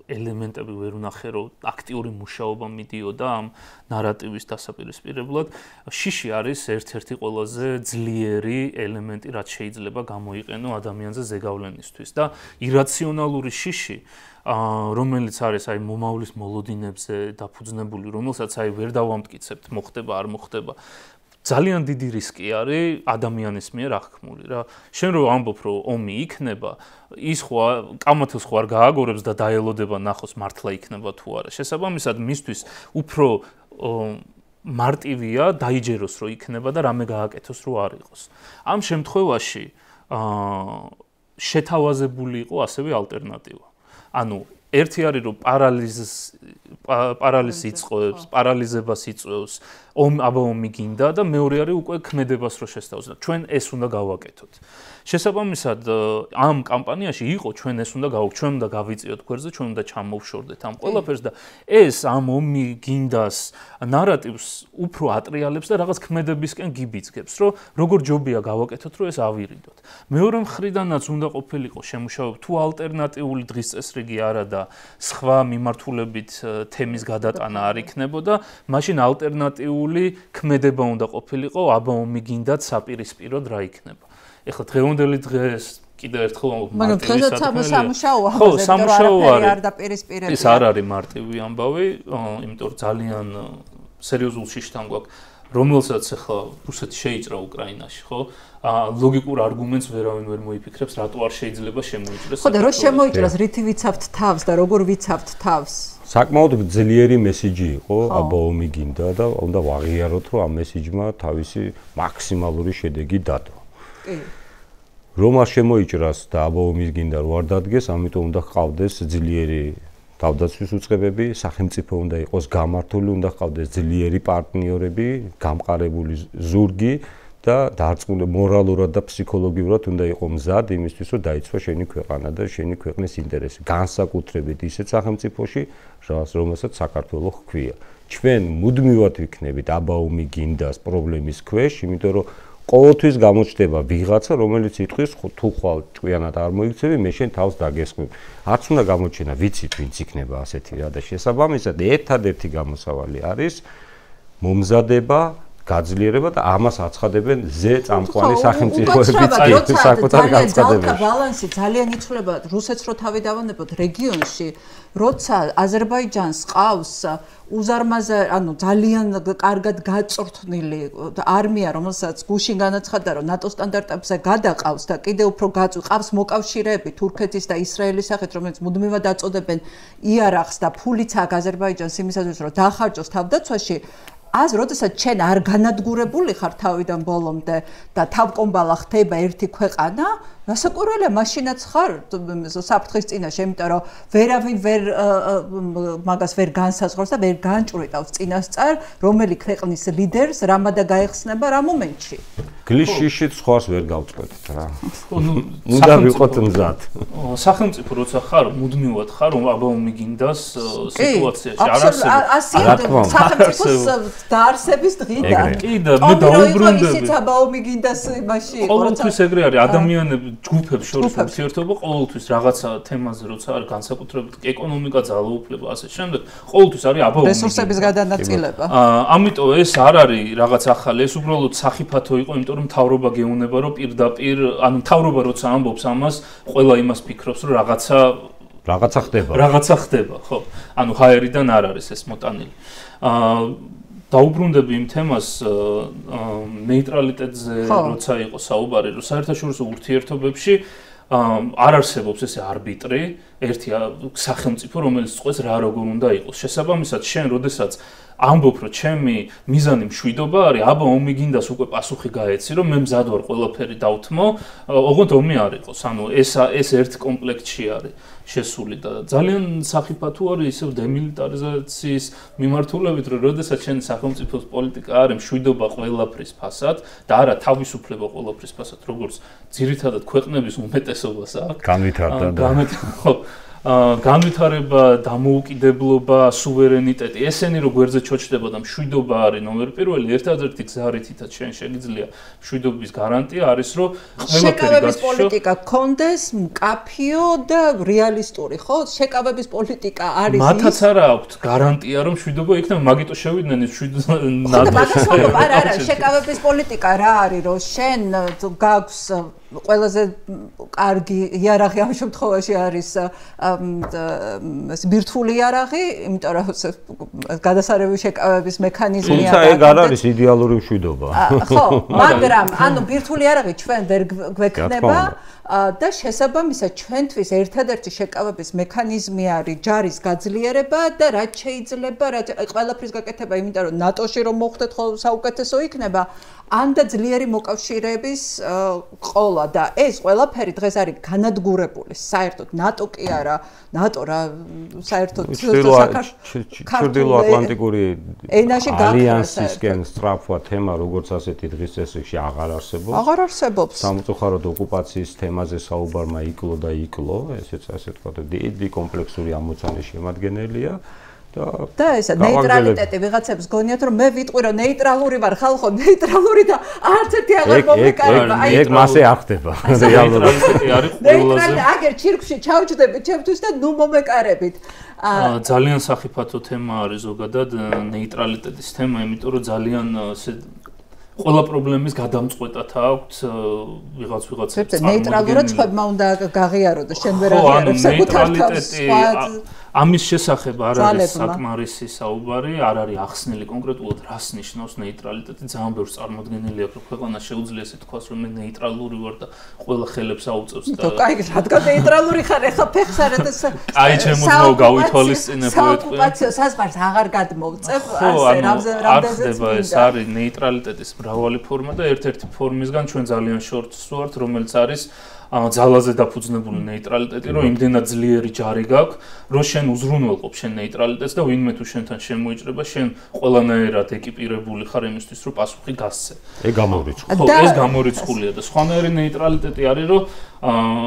ელემენტები ვერ ვნახე, რომ აქტიური მუშაობა მიდიოდა ამ ნარატივის დასაპირისპირებლად. შიში არის ერთ-ერთი ყველაზე ძლიერი ელემენტი, რაც შეიძლება გამოიყენო ადამიანზე ზეგავლენისთვის და ირაციონალური შიში რომელიც არის აი მომავლის მოლოდინებზე დაფუძნებული, რომელსაც აი ვერ დავამტკიცებთ, მოხდება არ მოხდება. ძალიან დიდი რისკი არის ადამიანის მიერ აღქმული რა. შენ რო ამბობ, რომ ომი იქნება, ის ხო კამათილს ხო არ გააგორებს და დაელოდება ნახოს მართლა იქნება თუ არა. შესაბამისად, მისთვის უფრო მარტივია დაიჯეროს, რომ იქნება და რამე გააკეთოს, რომ არ იყოს. ამ შემთხვევაში შეთავაზებული იყო ასევე ალტერნატივა. ანუ ერთი არის რომ პარალიზს იწყებს, პარალიზებას იწვევს, აბა ომი გინდა და მეორე არის უკვე ქმედებას რო შესთავაზო. ჩვენ ეს უნდა გავაკეთოთ. შესაბამისად ამ კამპანიაში იყო ჩვენ ეს უნდა გავაკეთოთ, ჩვენ უნდა გავიწიოთ გვერდზე, ჩვენ უნდა ჩამოვშორდეთ ამ ყველაფერს და ეს ამ ომი გინდას ნარატივს უფრო ატრიალებს და რაღაც ქმედებისკენ გიბიძგებს, რომ როგორ ჯობია გავაკეთოთ, რომ ეს ავირიდოთ. მეორე მხრიდანაც უნდა ყოფილიყო შემუშავება თუ ალტერნატიული დღის წესრიგი არა და სხვა მიმართულებით თემის გადატანა არ იქნებოდა, მაშინ ალტერნატიული ქმედება უნდა ყოფილიყო, აბა ომი გინდათ საპირისპიროდ რა იქნება. ეხლა დღევანდელი დღეს კიდევ ერთხელ მაგრამ დღესაც სამუშაოა, ხო, სამუშაო არ დაპირისპირებია. ეს არ არის მარტივი ამბავი, იმიტომ რომ ძალიან სერიოზულ შიშთან გვაქვს, რომელსაც ახლა რუსეთი შეიჭრა უკრაინაში, ხო? ლოგიკურ არგუმენტს ვერავინ ვერ მოიფიქრებს, რატო არ შეიძლება შემოიჭრას. ხო და რო შემოიჭრას, რითი ვიცავთ თავს და როგორ ვიცავთ თავს? საკმაოდ ძლიერი მესიჯი იყო, აბა ომი გინდა და უნდა ვაღიაროთ, რომ ამ მესიჯმა თავისი მაქსიმალური შედეგი დადო. კი. რომ არ შემოიჭრას და აბა ომის გინდა რო არ დადგეს, ამიტომ უნდა ჰყავდეს ძლიერი თავდაცვის უწყებები, სახელმწიფო უნდა იყოს გამართული, უნდა ჰყავდეს ძლიერი პარტნიორები, გამყარებული ზურგი და დარწმუნებული მორალურად და ფსიქოლოგიურად უნდა იყოს მზად იმისთვის, რომ დაიცვა შენი ქვეყანა და შენი ქვეყნის ინტერესი. განსაკუთრებით ისეთ სახელმწიფოში, რომელსაც საქართველო ჰქვია. ჩვენ მუდმივად ვიქნებით აბა ომი გინდას პრობლემის ქვეშ, იმიტომ რომ ყოველთვის გამოჩნდება ვიღაცა, რომელიც იტყვის, თუ ხვალ ჭკვიანად არ მოიქცევი, მე შენ თავს დაგესხმებ. არც უნდა გამოჩენა, ვიცით, ვინც იქნება ასეთი რა და შესაბამისად ერთადერთი გამოსავალი არის მომზადება, გაძლიერება და ამას აცხადებენ ზე წამყვანი სახელმწიფოებიც კი საკუთარ განცხადებებში. ბალანსი ძალიან იცვლება რუსეთს რო თავი დავანებოთ რეგიონში, როცა აზერბაიჯანს ყავს უზარმაზარი, ანუ ძალიან კარგად გაწვრთნილი არმია, რომელსაც გუშინ განაცხადა, რომ ნატო სტანდარტებზე გადაყავს და კიდევ უფრო გაწვავს მოკავშირეები თურქეთის და ისრაელის სახით, რომელიც მუდმივად აწოდებენ იარაღს და ფულიც აქვს აზერბაიჯანს იმისათვის, რომ დაახარჯოს თავდაცვაში. როდესაც ჩვენ არ განადგურებული ხარ თავიდან ბოლომდე და თავკომბალა ხდება ერთი ქვეყანა, რასაკვირველია, მაშინაც ხარ საფრთხის წინაშე, იმიტომ რომ ვერავინ მაგას ვერ განსაზღვრავს და ვერ განჭვრიტავს წინასწარ, რომელი ქვეყნის ლიდერს რამადა გაეხსნება რა მომენტში. გლიშიშით სხვას ვერ გავწყვეტთ რა. უნდა ვიყოთ მზად. სახელმწიფო როცა ხარ, მუდმივად ხარ, აბა ომი გინდას სიტუაციაში არ არსებობს. სახელმწიფოს დაარსების დღიდან. კი და მე დაუბრუნდები. ისიც აბა ომი გინდას იმაში იყო. ყოველთვის ეგრე არის, ადამიანები ჯგუფებს შორის ურთიერთობა ყოველთვის რაღაცა თემაზე როცა არის განსაკუთრებით ეკონომიკა, ძალაუფლება, ასე შემდეგ, ყოველთვის არის აბა რესურსების გადანაწილება. ამიტომ ეს არ არის რაღაც ახალი, ეს უბრალოდ სახიფათო იყო, იმიტომ რომ იმიტომ რომ მთავრობა გეუბნება რომ პირდაპირ ანუ მთავრობა როცა ამბობს ამას ყველა იმას ფიქრობს რომ რაღაცა ხდება ხო ანუ ჰაერიდან არ არის ეს მოტანილი დაუბრუნდები იმ თემას ნეიტრალიტეტზე როცა იყო საუბარი რომ საერთაშორისო ურთიერთობებში არ არსებობს ესე არბიტრი ერთი სახელმწიფო რომელიც წყვეს რა როგორ უნდა იყოს შესაბამისად შენ როდესაც ამბობ რომ ჩემი მიზანი მშვიდობა არის აბა ომი გინდას უკვე პასუხი გაეცი რომ მე მზად ვარ ყველაფერი დავთმო ოღონდ ომი არ იყოს ანუ ეს ერთ კომპლექტში არის შესული და ძალიან სახიფათო არის ისევ დემილიტარიზაციის მიმართულებით რომ როდესაც შენ სახელმწიფოს პოლიტიკა არის მშვიდობა ყველაფრის ფასად და არა თავისუფლება ყველაფრის ფასად როგორც ძირითადად ქვეყნების უმეტესობას აქვს განვითარება, დამოუკიდებლობა, სუვერენიტეტი, ესენი რო გვერდზე ჩოჩდება და მშვიდობა არის ნომერ პირველი, ერთადერთი გზა რითაც შენ შეგიძლია მშვიდობის გარანტია არის რომ შეკავების პოლიტიკა კონდეს მკაფიო და რეალისტური, ხო? შეკავების პოლიტიკა არის ის. მათაც არა აქვთ გარანტია რომ მშვიდობა იქნება, მაგიტო შევიდნენ ის არა, შეკავების პოლიტიკა რა არის, რომ შენ გაქვს ყველაზე კარგი იარაღი ამ შემთხვევაში არის ბირთვული იარაღი, იმიტომ რომ გადასარევი შეკავების მექანიზმი თუმცა ეგ არ არის იდეალური მშვიდობა. ხო, მაგრამ ანუ ბირთვული იარაღი ჩვენ ვერ გვექნება და შესაბამისად ჩვენთვის ერთადერთი შეკავების მექანიზმი არის ჯარის გაძლიერება და რაც შეიძლება ყველაფრის გაკეთება, იმიტომ რომ ნატოში რომ მოხვდეთ ხო საუკეთესო იქნება ან და ძლიერი მოკავშირეების ყოლა და ეს ყველაფერი დღეს არის განადგურებული საერთოდ ნატო კი არა ნატო რა საერთოდ ჩრდილოატლანტიკური ალიანსისკენ სწრაფვა თემა როგორც ასეთი დღის წესრიგში აღარ არსებობს სამწუხაროდ ოკუპაციის თემაზე საუბარმა იკლო და იკლო ესეც ასე ვთქვათ დიდი კომპლექსური ამოცანის შემადგენელია და ესა ნეიტრალიტეტი ვიღაცებს გონიათ რომ მე ვიტყვი რომ ნეიტრალური ვარ ხალხო ნეიტრალური და არც ერთი აღარ მომეკარება ეგ მასე არ ხდება რეალურად ნეიტრალი აგერ ჩირკში ჩავჯდებით ჩემთვის და ნუ მომეკარებით ძალიან სახიფათო თემა არის ზოგადად ნეიტრალიტეტის თემა იმიტომ რომ ძალიან ყველა პრობლემის გადამწყვეტად აქვს ვიღაცებს ნეიტრალურად ხებმა უნდა გაღიაროს შენ ვერ აღიარებს საკუთარ თავს ამის შესახებ არ არის საკმარისი საუბარი, არ არის ახსნილი კონკრეტულად რას ნიშნავს ნეიტრალიტეტი, ძალიან ბევრს წარმოდგენილი აქვს, რომ ქვეყანა შეუძლია ესე თქვას, რომ მე ნეიტრალური ვარ და ყველა ხელებს აუწევს და კაი, რადგან ნეიტრალური ხარ, ეხლა ფეხს არ და კაი, ჩემო გავითვალისწინებო ოკუპაციო საზღვარს აღარ გადმოვწევ, ასე რამდენზეც ეს არის ნეიტრალიტეტის მრავალი ფორმა და ერთ-ერთი ფორმისგან ჩვენ ძალიან შორტს ვართ, რომელიც არის ძალაზე დაფუძნებული ნეიტრალიტეტი, რომ იმდენად ძლიერი ჯარი გაქვს, რომ შენ უზრუნველყოფ შენ ნეიტრალიტეტს და ვინმე თუ შენთან შემოიჭრება, შენ ყველანაირად ეკიპირებული ხარ იმისთვის, რომ პასუხი გასცე. ეგ გამორიცხულია. ხო, ეს გამორიცხულია და სხვანაირი ნეიტრალიტეტი არის, რომ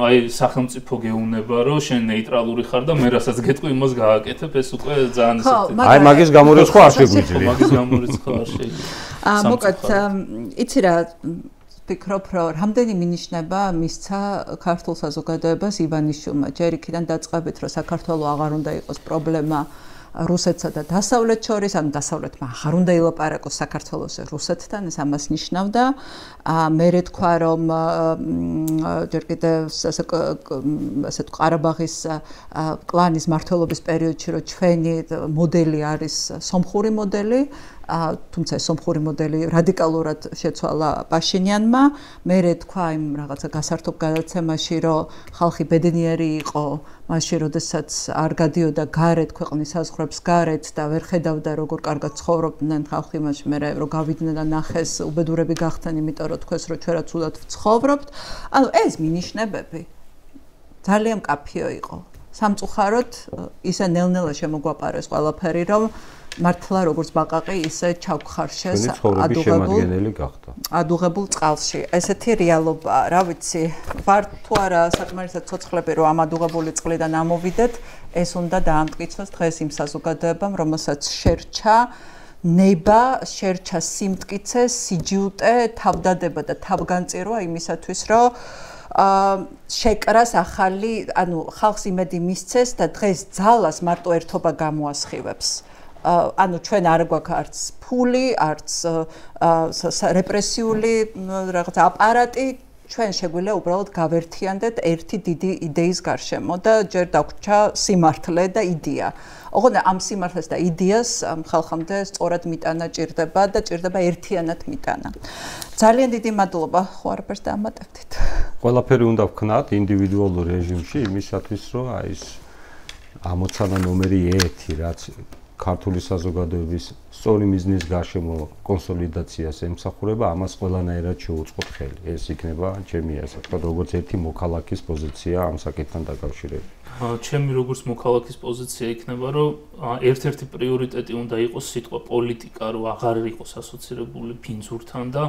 აი სახელმწიფო გეუბნება, რომ შენ ნეიტრალური ხარ და მე რასაც გეტყვი, იმას გააკეთებ, ეს უკვე ძალიან ისეთი. აი მაგის გამორიცხვა არ შეგვიძლია. მაგის გამორიცხვა არ შეიძლება. მოკლედ, იცი რა ვფიქრობ, რომ რამდენი მინიშნება მისცა ქართულ საზოგადოებას ივანიშვილმა ჯერ იქიდან დაწყებით, რომ საქართველოს აღარ უნდა იყოს პრობლემა რუსეთსა და დასავლეთს შორის, ანუ დასავლეთმა აღარ უნდა ილაპარაკოს საქართველოს რუსეთთან, ეს ამას ნიშნავდა. მე თქვა, რომ ჯერ კიდევ ასე ყარაბაღის კლანის მმართველობის პერიოდში, რომ ჩვენი მოდელი არის სომხური მოდელი, თუმცა სომხური მოდელი რადიკალურად შეცვალა პაშინიანმა. მე თქვა იმ რაღაცა გასართობ გადაცემაში, რომ ხალხი ბედნიერი იყო მაშინ, როდესაც არ გადიოდა გარეთ ქვეყნის საზღვრებს გარეთ და ვერ ხედავდა როგორ კარგად ცხოვრობდნენ ხალხი მაშინ მე რომ გავიდნენ და ნახეს უბედურები გახდნენ, იმიტომ რომ თქვეს რომ ჩვენ რაც უდათ ვცხოვრობთ. ანუ ეს მინიშნებები ძალიან მკაფიო იყო. სამწუხაროდ ისე ნელ-ნელა შემოგვაპარეს ყველაფერი, რომ მართლა როგორც ბაყაყი ისე ჩავხარშეს ადუღებულ წყალში. ესეთი რეალობაა, რა ვიცი, ვარ თუ არა საკმარისად ცოცხლები რომ ამ ადუღებული წყლიდან ამოვიდეთ, ეს უნდა დაამტკიცოს დღეს იმ საზოგადოებამ, რომელსაც შერჩა ნება, შერჩა სიმტკიცე, სიჯუტე, თავდადება და თავგანწირვა იმისათვის, რომ შეკრას ახალი, ანუ ხალხს იმედი მისცეს და დღეს ძალას მარტო ერთობა გამოასხივებს. ანუ ჩვენ არ გვაქვს არც ფული, არც რეპრესიული რაღაც აპარატი, ჩვენ შეგვიძლია უბრალოდ გავერთიანდეთ ერთი დიდი იდეის გარშემო და ჯერ დაგვრჩა სიმართლე და იდეა. ოღონდ ამ სიმართლეს და იდეას ხალხამდე სწორად მიტანა ჭირდება და ჭირდება ერთიანად მიტანა. ძალიან დიდი მადლობა, ხო არაფერს დაამატებდით. ყველაფერი უნდა ვქნათ ინდივიდუალურ რეჟიმში იმისათვის, რომ აი ეს ამოცანა ნომერი 1, რაც ქართული საზოგადოების სწორი მიზნის გარშემო კონსოლიდაციას ემსახურება, ამას ყველანაირად შეუწყოთ ხელი. ეს იქნება ჩემი ასე ვთქვათ, როგორც ერთი მოქალაქის პოზიცია ამ საკითხთან დაკავშირებით. ჩემი როგორც მოქალაქის პოზიცია იქნება, რომ ერთ-ერთი პრიორიტეტი უნდა იყოს სიტყვა პოლიტიკა, რომ აღარ იყოს ასოცირებული ფინძურთან და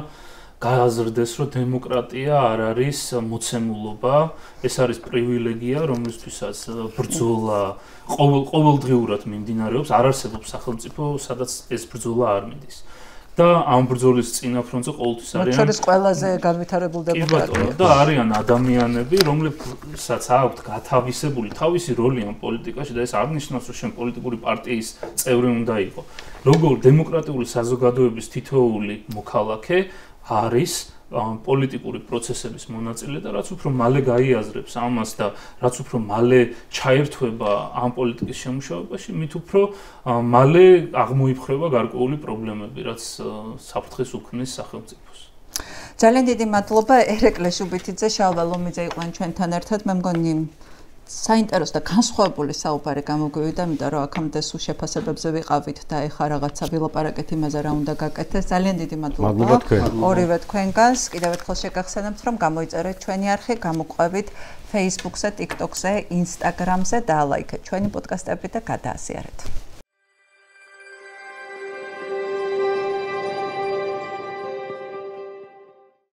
გააზრდეს, რომ დემოკრატია არ არის მოცემულობა, ეს არის პრივილეგია, რომლისთვისაც ბრძოლა ყოველდღიურად მიმდინარეობს, არ არსებობს სახელმწიფო, სადაც ეს ბრძოლა არ მიდის. და ამ ბრძოლის წინა ფრონტზე ყოველთვის არიან შორის ყველაზე განვითარებული დემოკრატია და არიან ადამიანები, რომლებსაც აქვთ გათავისებული თავისი როლი ამ პოლიტიკაში და ეს არ ნიშნავს, რომ შენ პოლიტიკური პარტიის წევრი უნდა იყო. როგორ დემოკრატიული საზოგადოების თითოეული მოქალაქე არის პოლიტიკური პროცესების მონაწილე და რაც უფრო მალე გაიაზრებს ამას და რაც უფრო მალე ჩაერთვება ამ პოლიტიკის შემუშავებაში, მით უფრო მალე აღმოიფხრება გარკვეული პრობლემები, რაც საფრთხეს უქმნის სახელმწიფოს. ძალიან დიდი მადლობა ერეკლე შუბითიძე, შალვა ლომიძე იყვნენ ჩვენთან ერთად. მე მგონი საინტერესო და განსხვავებული საუბარი გამოგვივიდა, იმიტომ რომ აქამდე სულ შეფასებებზე ვიყავით და ეხლა რაღაცა ვილაპარაკეთ იმაზე, რა უნდა გაკეთდეს. ძალიან დიდი მადლობა ორივე თქვენგანს. კიდევ ერთხელ შეგახსენებთ, რომ გამოიწერეთ ჩვენი არხი, გამოყვებით Facebook-ზე, TikTok-ზე, Instagram-ზე და ლაიქეთ ჩვენი პოდკასტები და გადაასიარეთ.